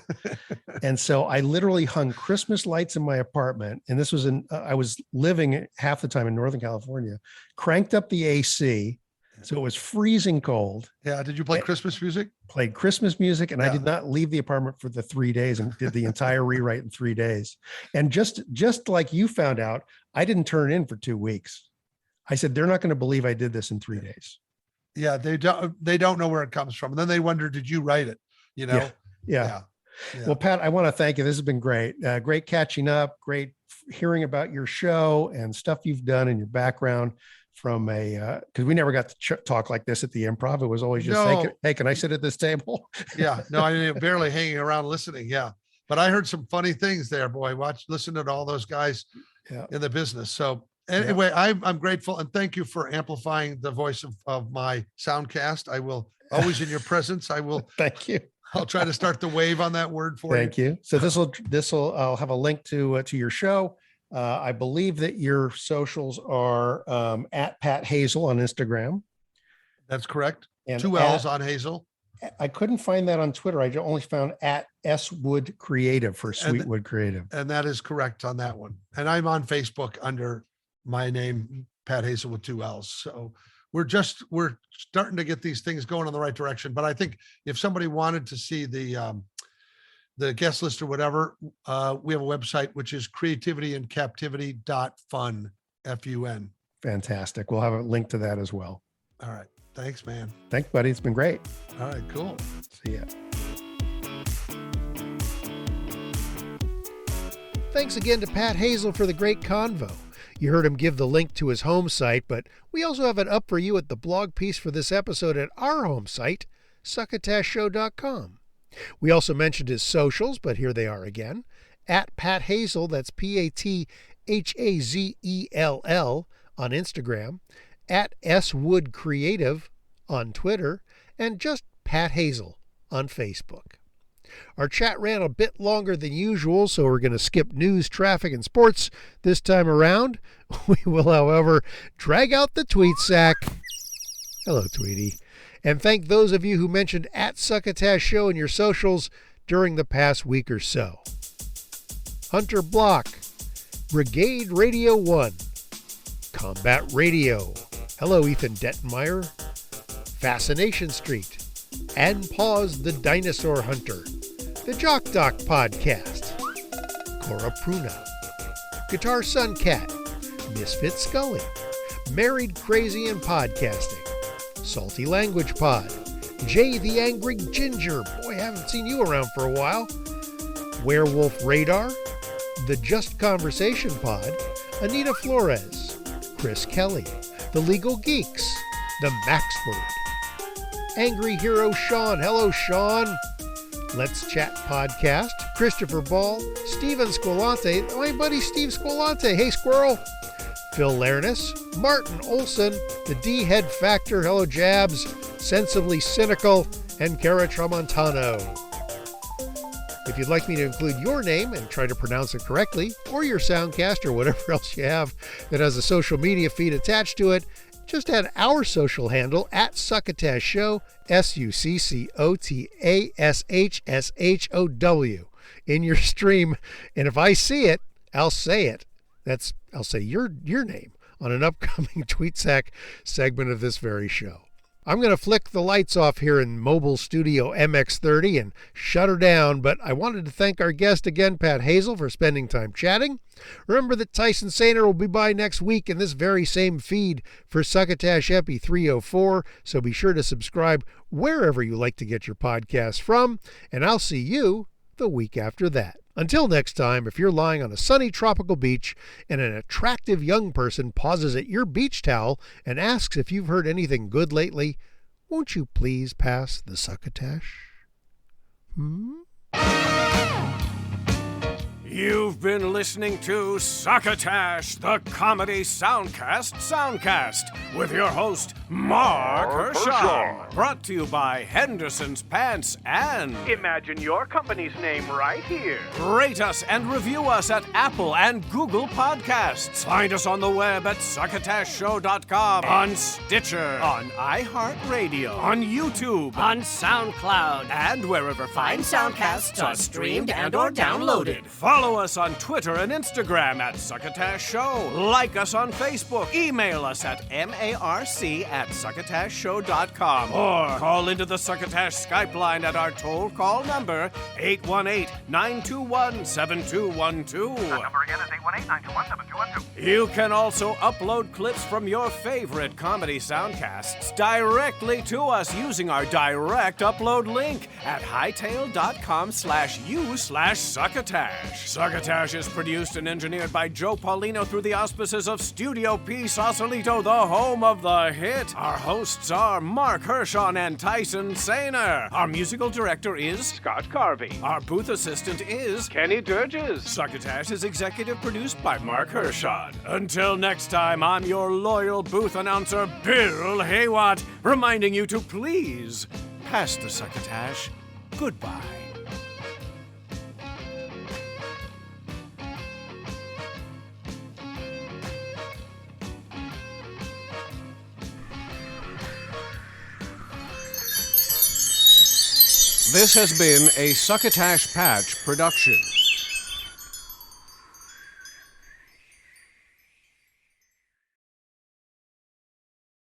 S4: And so I literally hung Christmas lights in my apartment. And this was I was living half the time in Northern California, cranked up the AC. So it was freezing cold.
S5: Yeah. Did you play Christmas music?
S4: Played Christmas music. And I did not leave the apartment for the 3 days and did the entire rewrite in 3 days. And just like you found out, I didn't turn it in for 2 weeks. I said, they're not going to believe I did this in 3 days.
S5: Yeah. They don't know where it comes from. And then they wonder, did you write it?
S4: Yeah. Well, Pat, I want to thank you. This has been great. Great catching up. Great hearing about your show and stuff you've done in your background from because we never got to talk like this at the Improv. It was always just, hey, can I sit at this table?
S5: Yeah. No, I mean, barely hanging around listening. Yeah. But I heard some funny things there, boy. Listen to all those guys in the business. So anyway, I'm grateful and thank you for amplifying the voice of my soundcast. I will always in your presence. I will.
S4: Thank you.
S5: I'll try to start the wave on that word for you.
S4: Thank you. So I'll have a link to your show. I believe that your socials are at Pat Hazell on Instagram.
S5: That's correct.
S4: And
S5: 2 L's on Hazel.
S4: I couldn't find that on Twitter. I only found at S-Wood Creative for Sweetwood Creative.
S5: And that is correct on that one. And I'm on Facebook under my name, Pat Hazell with 2 L's. So we're starting to get these things going in the right direction. But I think if somebody wanted to see the guest list or whatever, we have a website, which is creativityandcaptivity.fun, F-U-N.
S4: Fantastic. We'll have a link to that as well.
S5: All right. Thanks, man.
S4: Thanks, buddy. It's been great.
S5: All right, cool.
S4: See ya.
S6: Thanks again to Pat Hazell for the great convo. You heard him give the link to his home site, but we also have it up for you at the blog piece for this episode at our home site, succotashshow.com. We also mentioned his socials, but here they are again. At Pat Hazell, that's PatHazell on Instagram, at S-Wood Creative on Twitter, and just Pat Hazell on Facebook. Our chat ran a bit longer than usual, so we're going to skip news, traffic, and sports this time around. We will, however, drag out the tweet sack. Hello, Tweety. And thank those of you who mentioned at Succotash Show in your socials during the past week or so. Hunter Block, Brigade Radio 1, Combat Radio, Hello Ethan Detmeyer, Fascination Street, and Pause the Dinosaur Hunter, the Jock Doc Podcast, Cora Pruna, Guitar Sun Cat, Misfit Scully, Married Crazy and Podcasting, Salty Language Pod, Jay the Angry Ginger, boy, haven't seen you around for a while, Werewolf Radar, The Just Conversation Pod, Anita Flores, Chris Kelly, The Legal Geeks, The Max Word, Angry Hero Sean, hello Sean, Let's Chat Podcast, Christopher Ball, Steven Squilante, my buddy Steve Squilante, hey Squirrel, Phil Lernis, Martin Olson, The D-Head Factor, hello Jabs, Sensibly Cynical, and Cara Tramontano. If you'd like me to include your name and try to pronounce it correctly, or your soundcast or whatever else you have that has a social media feed attached to it, just add our social handle at Succotash Show, SUCCOTASHSHOW in your stream. And if I see it, I'll say it. I'll say your name on an upcoming TweetSack segment of this very show. I'm going to flick the lights off here in Mobile Studio MX30 and shut her down, but I wanted to thank our guest again, Pat Hazell, for spending time chatting. Remember that Tyson Sainer will be by next week in this very same feed for Succotash Epi304, so be sure to subscribe wherever you like to get your podcasts from, and I'll see you the week after that. Until next time, if you're lying on a sunny tropical beach and an attractive young person pauses at your beach towel and asks if you've heard anything good lately, won't you please pass the succotash?
S2: You've been listening to Succotash, the Comedy Soundcast Soundcast, with your host, Marc Hershon. Brought to you by Henderson's Pants and...
S7: Imagine your company's name right here.
S2: Rate us and review us at Apple and Google Podcasts. Find us on the web at succotashshow.com, on Stitcher, on iHeartRadio, on YouTube,
S1: On SoundCloud.
S2: and wherever fine soundcasts are streamed and or downloaded. Follow us on Twitter and Instagram at Succotash Show. Like us on Facebook. Email us at marc@succotashshow.com. Or call into the Succotash Skype line at our toll call number 818-921-7212.
S7: That number again is 818-921-7212.
S2: You can also upload clips from your favorite comedy soundcasts directly to us using our direct upload link at hightail.com/u/succotash. Succotash is produced and engineered by Joe Paulino through the auspices of Studio P Sausalito, the home of the hit. Our hosts are Marc Hershon and Tyson Sainer. Our musical director is
S7: Scott Carvey.
S2: Our booth assistant is
S7: Kenny Durges.
S2: Succotash is executive produced by Marc Hershon. Until next time, I'm your loyal booth announcer, Bill Haywatt, reminding you to please pass the succotash. Goodbye. This has been a Succotash Patch production.